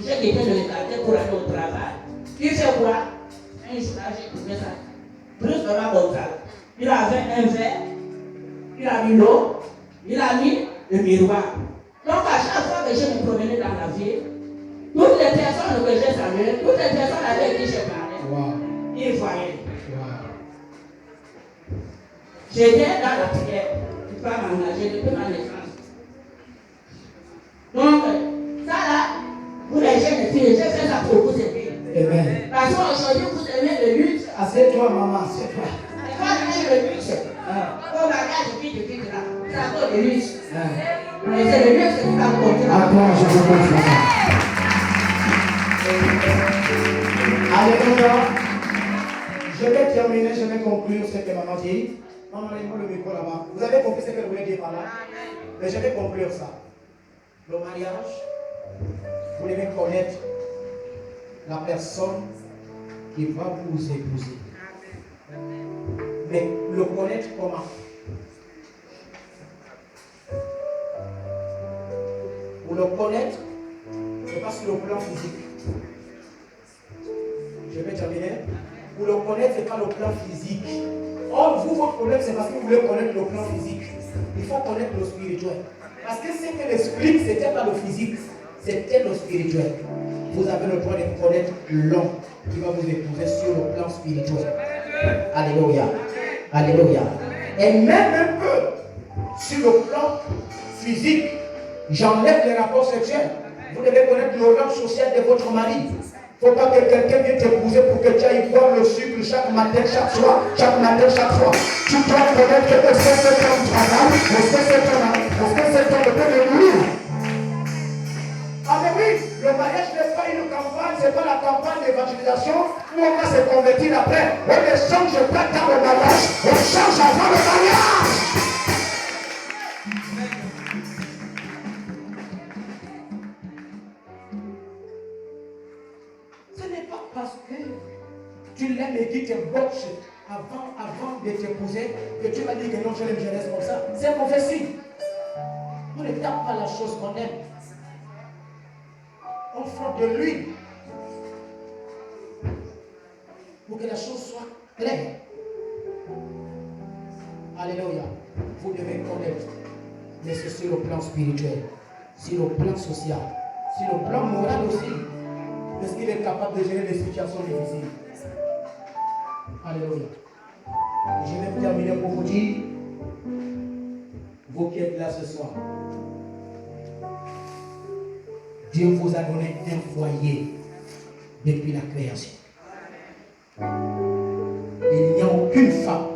j'ai quitté le quartier pour aller au travail, il fait quoi? Un jour là, j'ai trouvé ça. Brusquement comme ça. Il avait un verre, il a mis l'eau, il a mis le miroir. Donc à chaque fois que je me promenais dans la ville, toutes les personnes que j'ai saluées, toutes les personnes avec qui je parlais, ils voyaient. J'étais dans la prière, je ne peux pas m'engager depuis ma naissance. Donc, ça là, pour les jeunes filles, j'ai fait ça pour vous aider. Amen. Parce qu'aujourd'hui, vous aimez le luxe. Assieds-toi, maman, assieds-toi. Et quand vous aimez le luxe, au bagage, je quitte là. C'est à cause du luxe. Mais c'est le luxe qui va me porter là. Attends, je vous confie. Alléluia. Je vais terminer, je vais conclure ce que maman dit. Maman, laisse-moi le micro là-bas. Vous avez compris ce qu'elle voulait dire par là? Mais je vais conclure ça. Le mariage, vous devez connaître la personne qui va vous épouser. Mais le connaître comment? Vous le connaître, ce n'est pas sur le plan physique. Je vais terminer. Vous le connaître, ce n'est pas le plan physique. Or, vous, votre problème, c'est parce que vous voulez connaître le plan physique. Il faut connaître le spirituel. Parce que ce que l'explique, ce n'était pas le physique, c'était le spirituel. Vous avez le droit de connaître l'homme qui va vous épouser sur le plan spirituel. Alléluia. Alléluia. Et même un peu sur le plan physique, j'enlève les rapports sexuels. Vous devez connaître le rang social de votre mari. Il ne faut pas que quelqu'un vienne t'épouser pour que tu ailles boire le sucre chaque matin, chaque soir, chaque matin, chaque soir. Tu dois connaître que est-ce que c'est un travail, est-ce que c'est un peu de nuit. Ah mais oui, le mariage n'est pas une campagne, ce n'est pas la campagne d'évangélisation où on va se convertir après. On ne change pas dans le mariage, on change avant le mariage. Ce n'est pas parce que tu l'aimes et qu'il te bloque avant de t'épouser que tu vas dire que non, je l'aime, je reste comme ça. C'est un mauvais signe. On ne tape pas la chose qu'on aime. On frotte de l'huile pour que la chose soit claire. Alléluia. Vous devez connaître, mais c'est sur le plan spirituel, sur le plan social, sur le plan moral aussi. Est-ce qu'il est capable de gérer des situations difficiles? Alléluia. Je vais terminer pour vous dire, vous qui êtes là ce soir, Dieu vous a donné un foyer depuis la création. Il n'y a aucune femme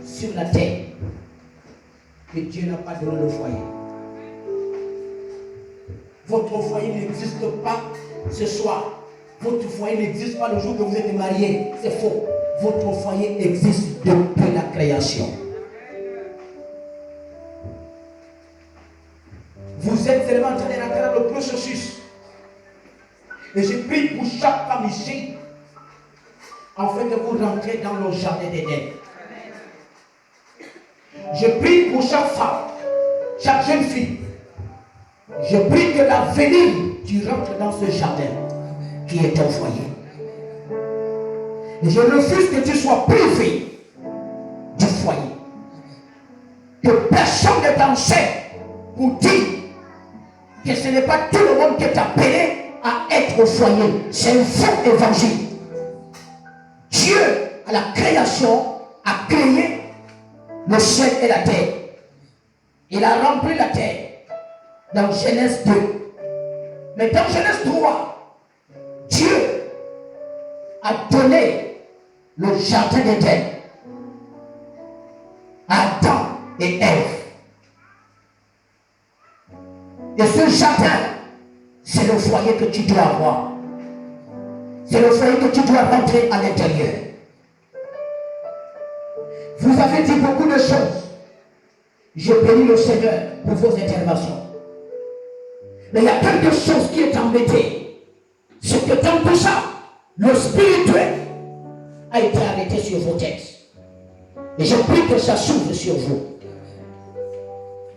sur la terre que Dieu n'a pas donné le foyer. Votre foyer n'existe pas ce soir. Votre foyer n'existe pas le jour que vous êtes mariés. C'est faux. Votre foyer existe depuis la création. Vous êtes seulement en train de rentrer dans le processus. Et je prie pour chaque femme ici, afin de vous rentrer dans le jardin d'Éden. Je prie pour chaque femme, chaque jeune fille. Je prie que l'avenir, tu rentres dans ce jardin qui est ton foyer. Et je refuse que tu sois privé du foyer. Que personne ne t'enseigne pour dire que ce n'est pas tout le monde qui est appelé à être au foyer. C'est un faux évangile. Dieu, à la création, a créé le ciel et la terre. Il a rempli la terre dans Genèse 2. Mais dans Genèse 3, Dieu a donné le jardin d'Éden à Adam et Ève. Et ce jardin, c'est le foyer que tu dois avoir. C'est le foyer que tu dois rentrer à l'intérieur. Vous avez dit beaucoup de choses. Je bénis le Seigneur pour vos interventions. Mais il y a quelque chose qui est embêté. C'est que dans tout ça, le spirituel a été arrêté sur vos têtes. Et je prie que ça s'ouvre sur vous.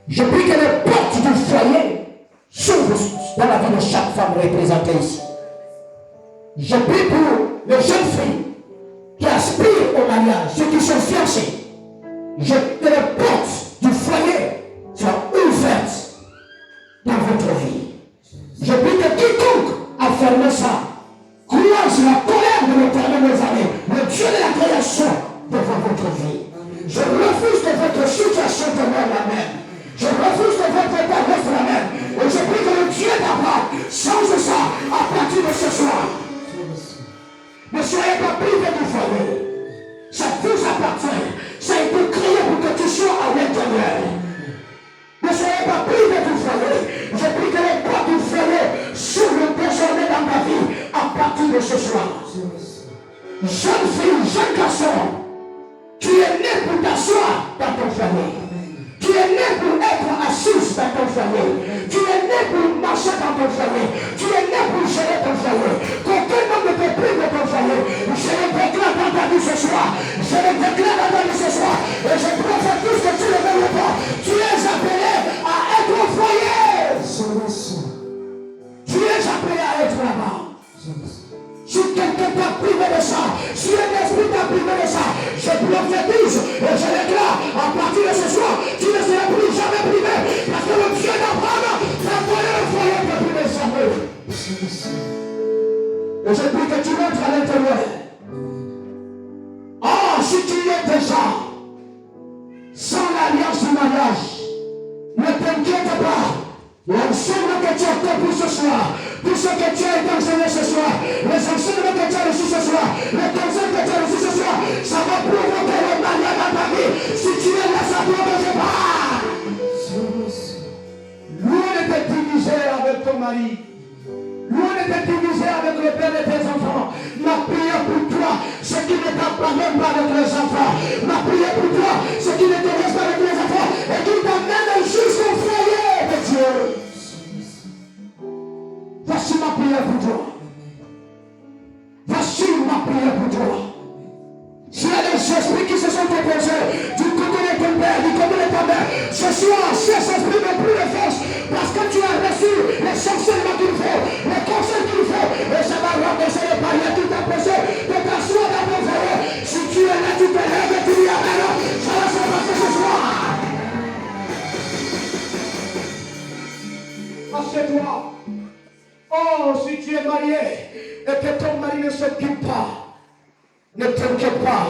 Je prie que les portes du foyer s'ouvrent dans la vie de chaque femme représentée ici. Je prie pour les jeunes filles qui aspirent au mariage, ceux qui sont fiancés. Je prie que les portes du foyer soient ouvertes dans votre vie. Je prie que quiconque a fermé ça croise la colère de l'Éternel des armées, le Dieu de la création, devant votre vie. Je refuse que votre situation demeure la même. Je refuse que votre état reste la même. Et je prie que le Dieu d'Abraham change ça à partir de ce soir. Ne soyez pas privés du foyer. Ça vous appartient. Ça a été créé pour que tu sois à l'intérieur. Ne soyez pas privés du foyer. Je prie que les portes du foyer s'ouvrent désormais dans ta vie à partir de ce soir. Jeune fille, jeune garçon, tu es né pour t'asseoir dans ton foyer. Tu es né pour être assis dans ton foyer. Tu es né pour marcher dans ton foyer. Tu es né pour gérer ton foyer. Qu'aucun homme ne te prive de ton foyer. Je le déclare dans ta vie ce soir. Je le déclare dans ta vie ce soir. Et je prophétise que tu ne le veux pas. Tu es appelé à être au foyer. Tu es appelé à être là-bas. Si quelqu'un t'a privé de ça, si un esprit t'a privé de ça, je prophétise et je déclare à partir de ce soir, tu ne seras plus jamais privé, parce que le Dieu d'Abraham t'a donné le foyer de priver jamais. Et je prie que tu rentres à l'intérieur. Oh, si tu y es déjà sans l'alliance du mariage, ne t'inquiète pas. L'enseignement que tu as fait pour ce soir, tout ce que tu as été enseigné ce soir, les enseignements que tu as reçus ce soir, les conseils que tu as reçus ce soir, ça va provoquer le mariage dans ta vie. Si tu es là, ça doit ne pas. Loin de te diviser avec ton mari, loin de te diviser avec le père de tes enfants, ma prière pour toi, ce qui ne t'appartient pas avec les enfants, ma prière pour toi, ce qui ne te reste pas avec les enfants, et qui t'amène jusqu'au foyer de Dieu. Voici ma prière pour toi. Voici ma prière pour toi. S'il y a des esprits qui se sont opposés du côté de ton père, du côté de ta mère, ce soir, ces esprits n'ont plus de force parce que tu as reçu les enseignements qu'il faut, les conseils qu'il faut, et ça va remplacer les barrières qui t'empêchent de t'asseoir dans ton foyer. Si tu es là, tu te lèves et tu dis amen, ça va se passer ce soir. Assieds-toi. Oh, si tu es marié et que ton mari ne s'occupe pas, ne t'inquiète pas.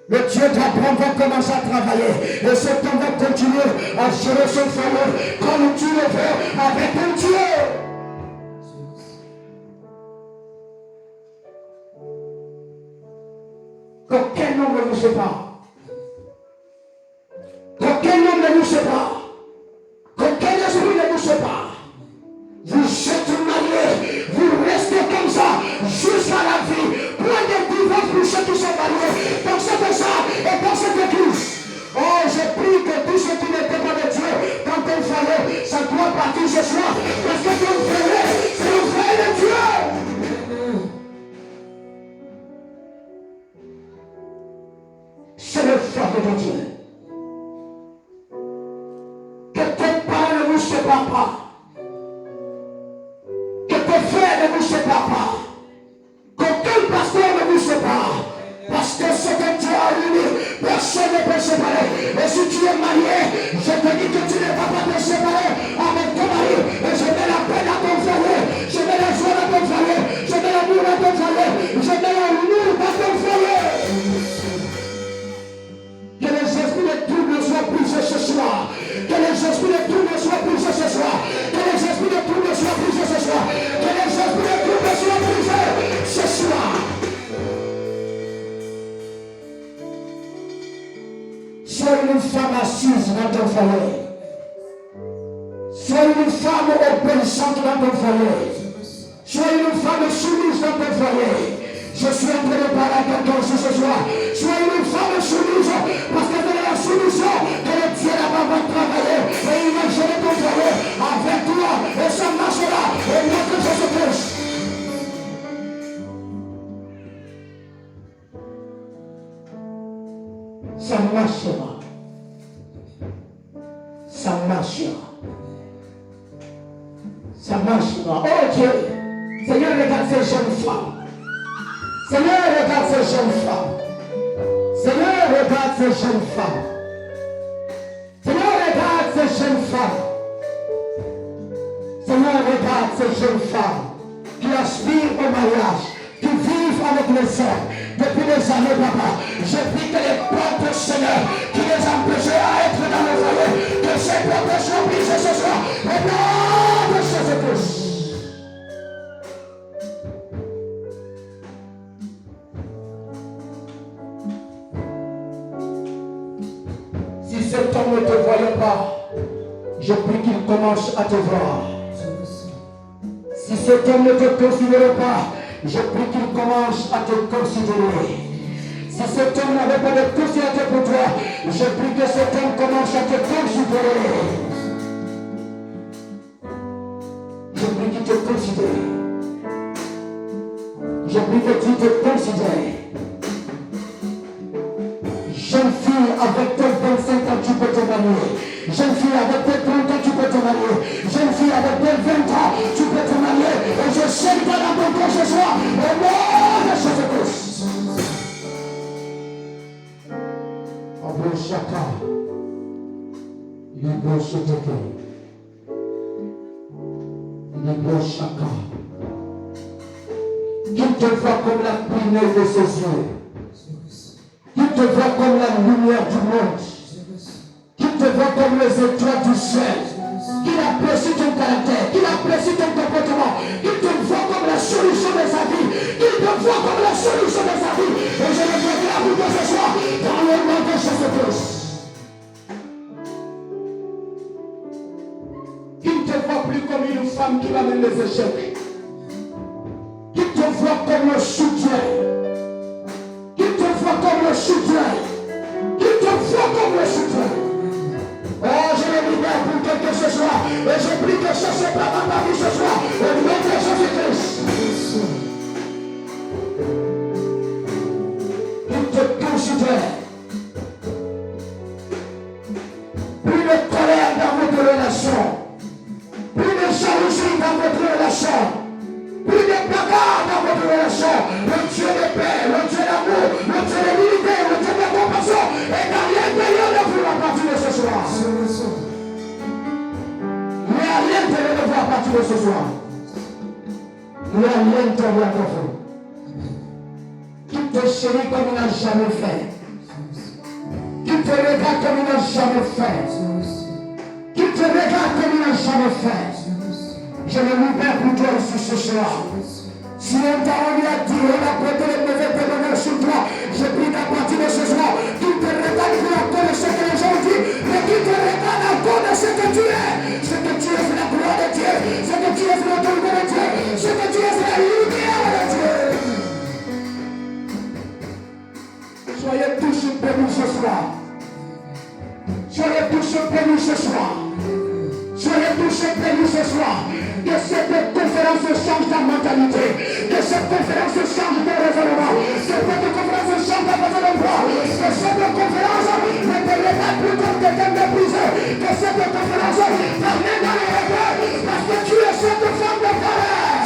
Le Dieu d'Abraham va commencer à travailler. Et cet homme va continuer à gérer son foyer comme tu le fais avec ton Dieu. Qu'aucun homme ne vous sépare. Qu'aucun homme ne vous sépare. Qu'aucun esprit ne vous sépare. Vous êtes mariés, vous restez comme ça jusqu'à la vie. Point de divorce pour ceux qui sont mariés dans cette salle et dans cette église. Oh, je prie que tout ce qui n'était pas de Dieu dans ton foyer, ça doit partir ce soir. Parce que ton foyer, c'est le foyer de Dieu. C'est le foyer de Dieu. Que tes parents ne vous séparent pas. Frère ne vous sépare pas. Qu'aucun pasteur ne vous sépare. Parce que ce que Dieu a uni, personne ne peut séparer. Et si tu es marié, je te dis que tu ne vas pas te séparer avec ton mari. Et je mets la paix dans ton foyer. Je mets la joie dans ton foyer. Je mets l'amour dans ton foyer. Je mets l'amour dans ton foyer. Que les esprits de trouble soient brisés ce soir. Que les esprits de trouble soient brisés ce soir. Que les esprits de trouble soient brisés ce soir. Que les esprits de trouble soient brisés ce soir. Sois une femme assise dans ton foyer. Sois une femme obéissante dans ton foyer. Sois une femme soumise dans ton foyer. Je suis en train de parler à quelqu'un aussi ce soir. Soyez une femme soumise, parce que c'est la solution que le Dieu là-bas va travailler. Et il va gérer ton travail avec toi. Et ça marchera. Et notre Jésus-Christ. Ça marchera. Ça marchera. Ça marchera. Oh Dieu. Seigneur, regarde ces jeunes femmes. Seigneur, regarde ces jeunes femmes. Seigneur, regarde ces jeunes femmes. Seigneur, regarde ces jeunes femmes. Seigneur, regarde ces jeunes femmes qui aspirent au mariage, qui vivent avec les hommes depuis des années, papa. Je prie que les portes, Seigneur, qui les empêchaient à être dans le foyer, que ces portes soient brisées ce soir. Au nom de Jésus-Christ. Si cet homme ne te voyait pas, je prie qu'il commence à te voir. Si cet homme ne te considère pas, je prie qu'il commence à te considérer. Si cet homme n'avait pas de considération pour toi, je prie que cet homme commence à te considérer. Je prie qu'il te considère. Je prie que tu te considères. Jeune fille, avec tes 25 ans, tu peux te marier. Jeune fille, avec tes 30 ans, tu peux te marier. Jeune fille, avec tes 20 ans, tu peux te marier. Et je sais que dans ton corps ce soir, au nom de Jésus-Christ. Abraham Chaka, Libre Choteke, Libre Chaka. Qu'il te voit comme la lumière de ses yeux. Qu'il te voit comme la lumière du monde. Qu'il te voit comme les étoiles du ciel. Qu'il apprécie ton caractère. Qu'il apprécie ton comportement. Qu'il te voit comme la solution de sa vie. Qu'il te voit comme la solution de sa vie. Et je le déclare pour toi ce soir dans le nom de Jésus-Christ. Qu'il te voit plus comme une femme qui amène les échecs. Qu'il te voit comme le soutien. Qu'il te voit comme le soutien. Qu'il te voit comme le soutien. Oh, je le libère pour quelqu'un ce soir. Et je prie que ça se passe dans ta vie ce soir. Au nom de Jésus-Christ. Qu'il te considère. Plus de colère dans votre relation. Plus de jalousie dans votre relation. Plus de bagarre dans votre relation. Le Dieu de paix, le Dieu d'amour, le Dieu de l'unité, le Dieu de compassion est à l'intérieur de vous à partir de ce soir. Il est à l'intérieur de vous à partir de ce soir. Il est à l'intérieur de vous. Qui te chérit comme il n'a jamais fait. Qui te regarde comme il n'a jamais fait. Qui te regarde comme il n'a jamais fait. Je me libère pour toi aussi ce soir. Si on t'a envie à dire, on a prêté les mauvais témoignages sur toi, je prie qu'à partir de ce soir, tu te regardes pour encore de ce que les gens disent, mais tu te regardes encore de ce que tu es. Ce que tu es, c'est la gloire de Dieu. Ce que tu es, c'est l'autorité de Dieu. Ce que tu es, c'est la lumière de Dieu. Soyez tous bénis ce soir. Soyez tous bénis ce soir. Soyez tous bénis ce soir. Que cette conférence change ta mentalité. Que cette conférence change ton raisonnement. Que cette conférence change ta façon de voir. Que cette conférence ne te regarde plus comme quelqu'un méprisé. Que cette conférence t'amène dans les regrets. Parce que tu es cette femme de valeur.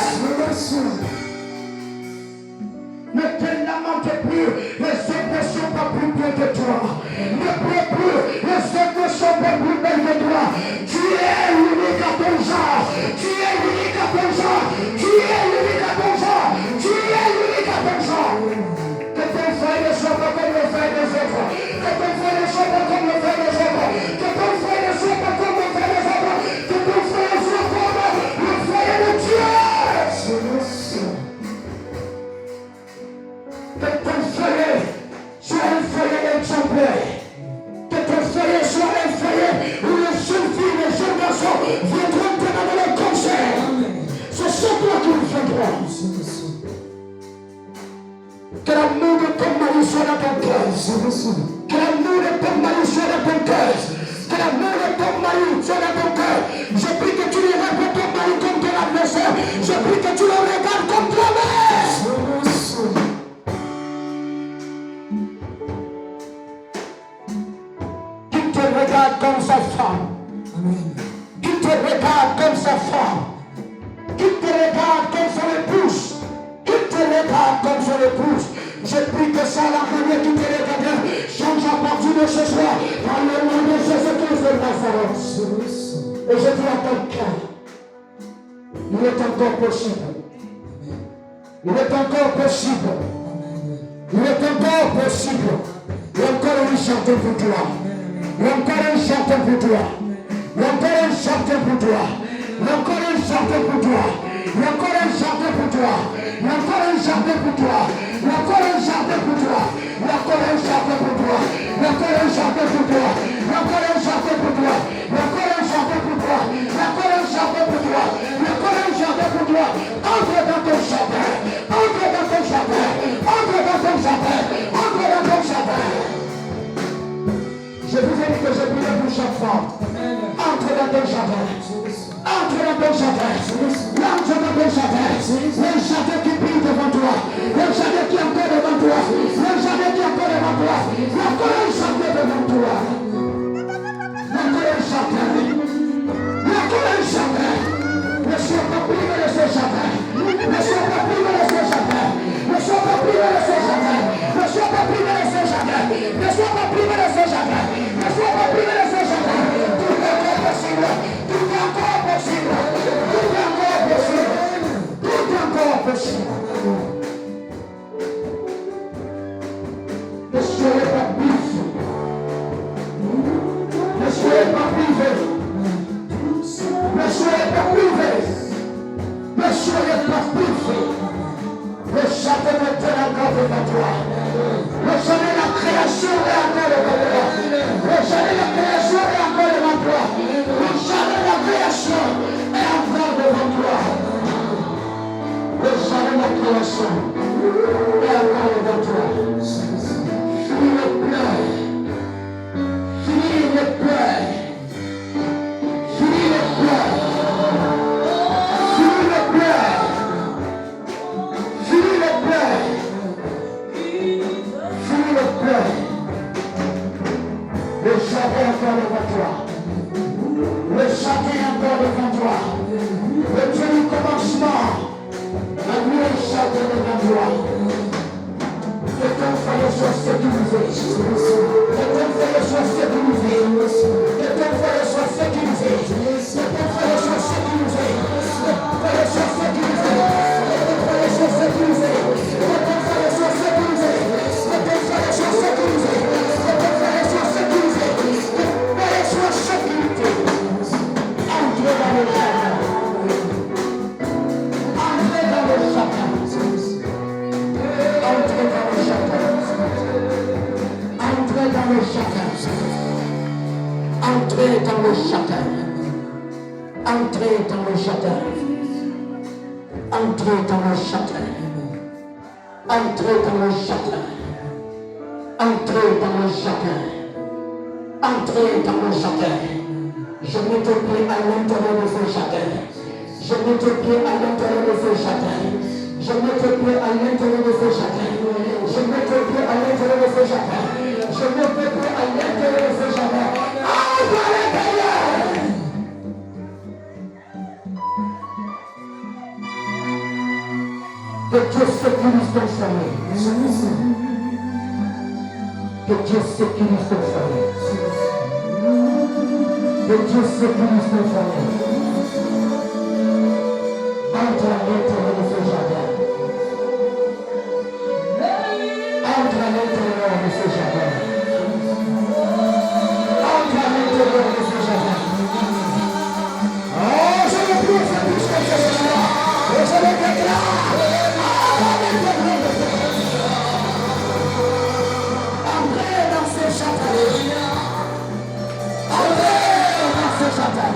Ne te lamente plus. Les autres ne sont pas plus belles que toi. Ne pleure plus. Les autres ne sont pas plus belles que toi. Tu es unique à ton genre. Tu es unique à ton genre. Tu es unique à ton genre. Tu es unique à ton genre. Que ton frère ne soit pas comme le frère des autres. Que ton frère ne soit pas comme le frère des autres. Que ton frère ne soit pas comme le frère des autres. Que ton frère soit comme le frère de Dieu. Que ton foyer soit un foyer exemplaire. Que ton foyer soit un foyer où les jeunes filles, les jeunes garçons viendront te demander Que l'amour de ton mari soit dans ton cœur. Que l'amour de ton mari soit dans ton cœur. Que l'amour de ton mari soit dans ton cœur. Je prie que tu lui réponds ton mari comme ton adversaire. Je prie que tu le regardes comme toi-même. Qu'il te regarde comme sa femme. Qu'il te regarde comme sa femme. Qu'il te regarde comme son épouse. Qu'il te regarde comme son épouse. Je prie que ça, la manière qui te regarde, change à partir de ce soir. Dans le nom de Jésus-Christ de Nazareth. Et je dis à ton cœur, il est encore possible. Il est encore possible. Il est encore possible. Il y a encore une chanter pour toi. Il y a encore une chanter pour toi. Il y a encore une chanter pour toi. Il y a encore une chanter pour toi. Il y a encore une chanter pour toi. Il y a encore une chanter pour toi. Il y a encore une chanter pour toi. Il y a encore une chanter pour toi. Il y a encore une chanter pour toi. Il y a encore une chanter pour toi. Il y a encore une chanter pour toi. Il y a encore une chanter pour toi. Il y a encore une chanter pour toi. Entre dans ton chanteur. Entre dans ton chanteur. Entre dans ton chanteur. Entre dans ton chanteur. Je vous ai dit que je priais pour chaque femme. Entre dans ton chanteur. Entre dans ton chanteur. Entre dans ton chanteur. Le chanteur qui brille devant toi. Le chanteur qui est encore devant toi. Le chanteur qui est encore devant toi. Il y a encore un chanteur devant toi. Il y a encore un chanteur. Il y a encore un chanteur. Ne sois pas privé de ce chanteur. Ne sois pas privé de ce chanteur. Ne sois pas privé de ce chanteur. Ne sois pas privé de ce chanteur. Ne sois pas privé de ce chanteur. Ne sois pas privé de ce chanteur. Tout est encore possible. Tout est encore possible. Tout est encore possible. Tout est encore possible. Ne soyez pas privé. Ne soyez pas privé. Ne soyez pas privé. Ne soyez pas privé. Le château de Dieu est encore devant toi. Le château de la création est encore devant toi. Le château de la création est encore devant toi. Le château de la création est encore devant toi. Le château de la création est encore devant toi. Finis le pleurs. Finis le pleurs. Finis le pleurs. Finis le pleurs. Finis le pleurs. Finis le pleurs. Le château est encore devant toi. Le château est encore devant toi. Le Dieu du commencement. La nuit est château devant toi. Que ton foyer soit sécurisé. Que ton foyer soit sécurisé. Que ton foyer soit sécurisé. Que ton foyer soit sécurisé. Que ton foyer soit sécurisé. Que ton foyer soit sécurisé. Que ton foyer soit sécurisé. Que ton foyer soit sécurisé. Que ton foyer soit sécurisé. Que ton foyer soit sécurisé. Entrez dans le jardin. Entrez dans le jardin. Entrez dans le jardin. Entrez dans le jardin. Entrez dans le jardin. Entrez dans le jardin. Entrez dans le jardin. Entrez dans le jardin. Entrez dans le jardin. Entrez dans le jardin. Je multiplie à l'intérieur de ce jardin. Je multiplie à l'intérieur de ce jardin. Je multiplie à l'intérieur de ce jardin. Je multiplie à l'intérieur de ce jardin. Je multiplie à l'intérieur de ce jardin. Entre à l'intérieur. Que Dieu sécurise ton foyer. Que Dieu sécurise ton foyer. Que Dieu sécurise ton foyer. Entre à l'intérieur de ce jardin. Entre à l'intérieur de ce jardin. Entre à l'intérieur de ce jardin. Oh, je le prie, c'est plus que ce soir. Et je le déclare. Entrez dans ce jardin. Entrez dans ce jardin.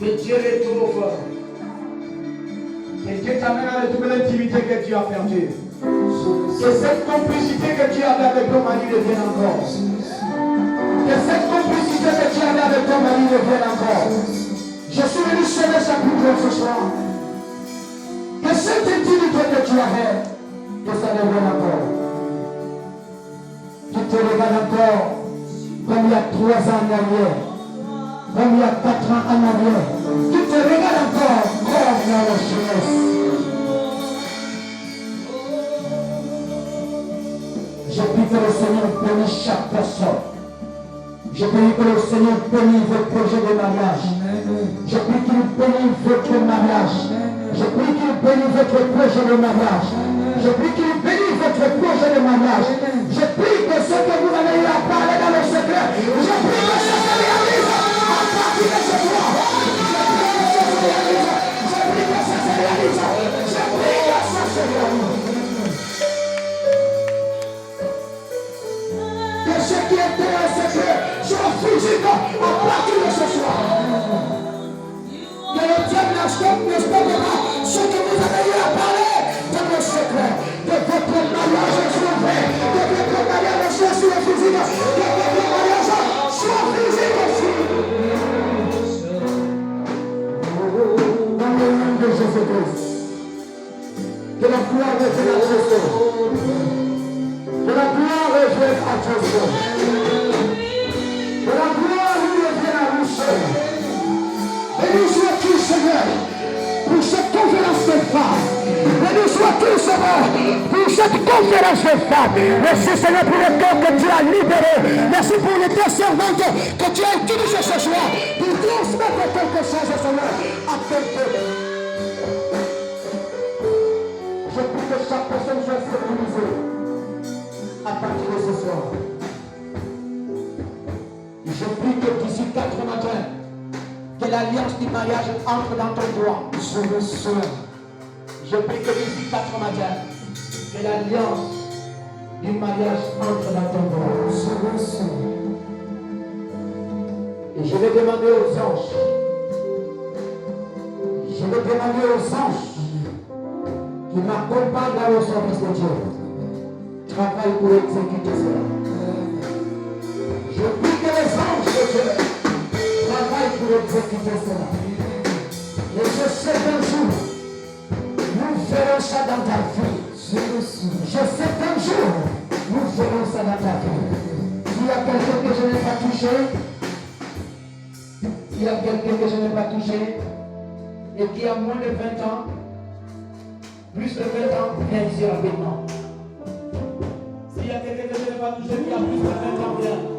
Que Dieu les trouve. Que Dieu t'amène à retrouver l'intimité que Dieu a perdue. Que cette complicité que Dieu avait avec ton mari revienne encore. Que cette complicité que Dieu avait avec ton mari revienne encore. Je suis venu sauver sa couple ce soir. Que cette intimité que tu avais, que ça revienne encore. Tu te regardes encore comme il y a 3 ans en arrière. Comme il y a 4 ans en arrière, tu te regardes encore comme dans la jeunesse. Je prie que le Seigneur bénisse chaque personne. Je prie que le Seigneur bénisse vos projets de mariage. Je prie qu'il bénisse votre mariage. Je prie qu'il bénisse votre projet de mariage. Je prie qu'il bénisse votre projet de mariage. Je prie que ce que vous avez eu à parler dans le secret, je prie que ça se réalise. Je prie que ça se réalise. Je prie que ça se réalise. Que ce qui était un secret soit physique à partir de ce soir. Que le diable ne stoppe pas ce que vous avez eu à parler dans le secret. Que votre mariage soit fait. Que votre mariage soit sur le physique. Que votre mariage soit physique aussi. Dans le nom de Jésus-Christ, que la gloire revienne à Jésus. Que la gloire revienne à Jésus. Que la gloire revienne à nous seuls. Béni sois-tu, Seigneur, pour cette conférence de femmes. Béni sois-tu, Seigneur, pour cette conférence de femmes. Merci, Seigneur, pour le temps que tu as libéré. Merci pour les deux servantes que tu as utilisées ce soir pour transmettre quelque chose, Seigneur, à ton peuple. ce soir. Je prie que d'ici 4 matins, que l'alliance du mariage entre dans ton droit. Je reçois. Je prie que d'ici 4 matins, que l'alliance du mariage entre dans ton droit. Je reçois. Et je vais demander aux anges. Je vais demander aux anges qui m'accompagnent dans le service de Dieu. Travaille pour exécuter cela. Je prie que les anges de Dieu travaillent pour exécuter cela. Et je sais qu'un jour, nous ferons ça dans ta vie. Je sais qu'un jour, nous ferons ça dans ta vie. S'il y a quelqu'un que je n'ai pas touché, s'il y a quelqu'un que je n'ai pas touché, et qui a moins de 20 ans, plus de 20 ans, viens ici rapidement. S'il y a quelqu'un que je n'ai pas touché, qui a plus de 20 ans, viens.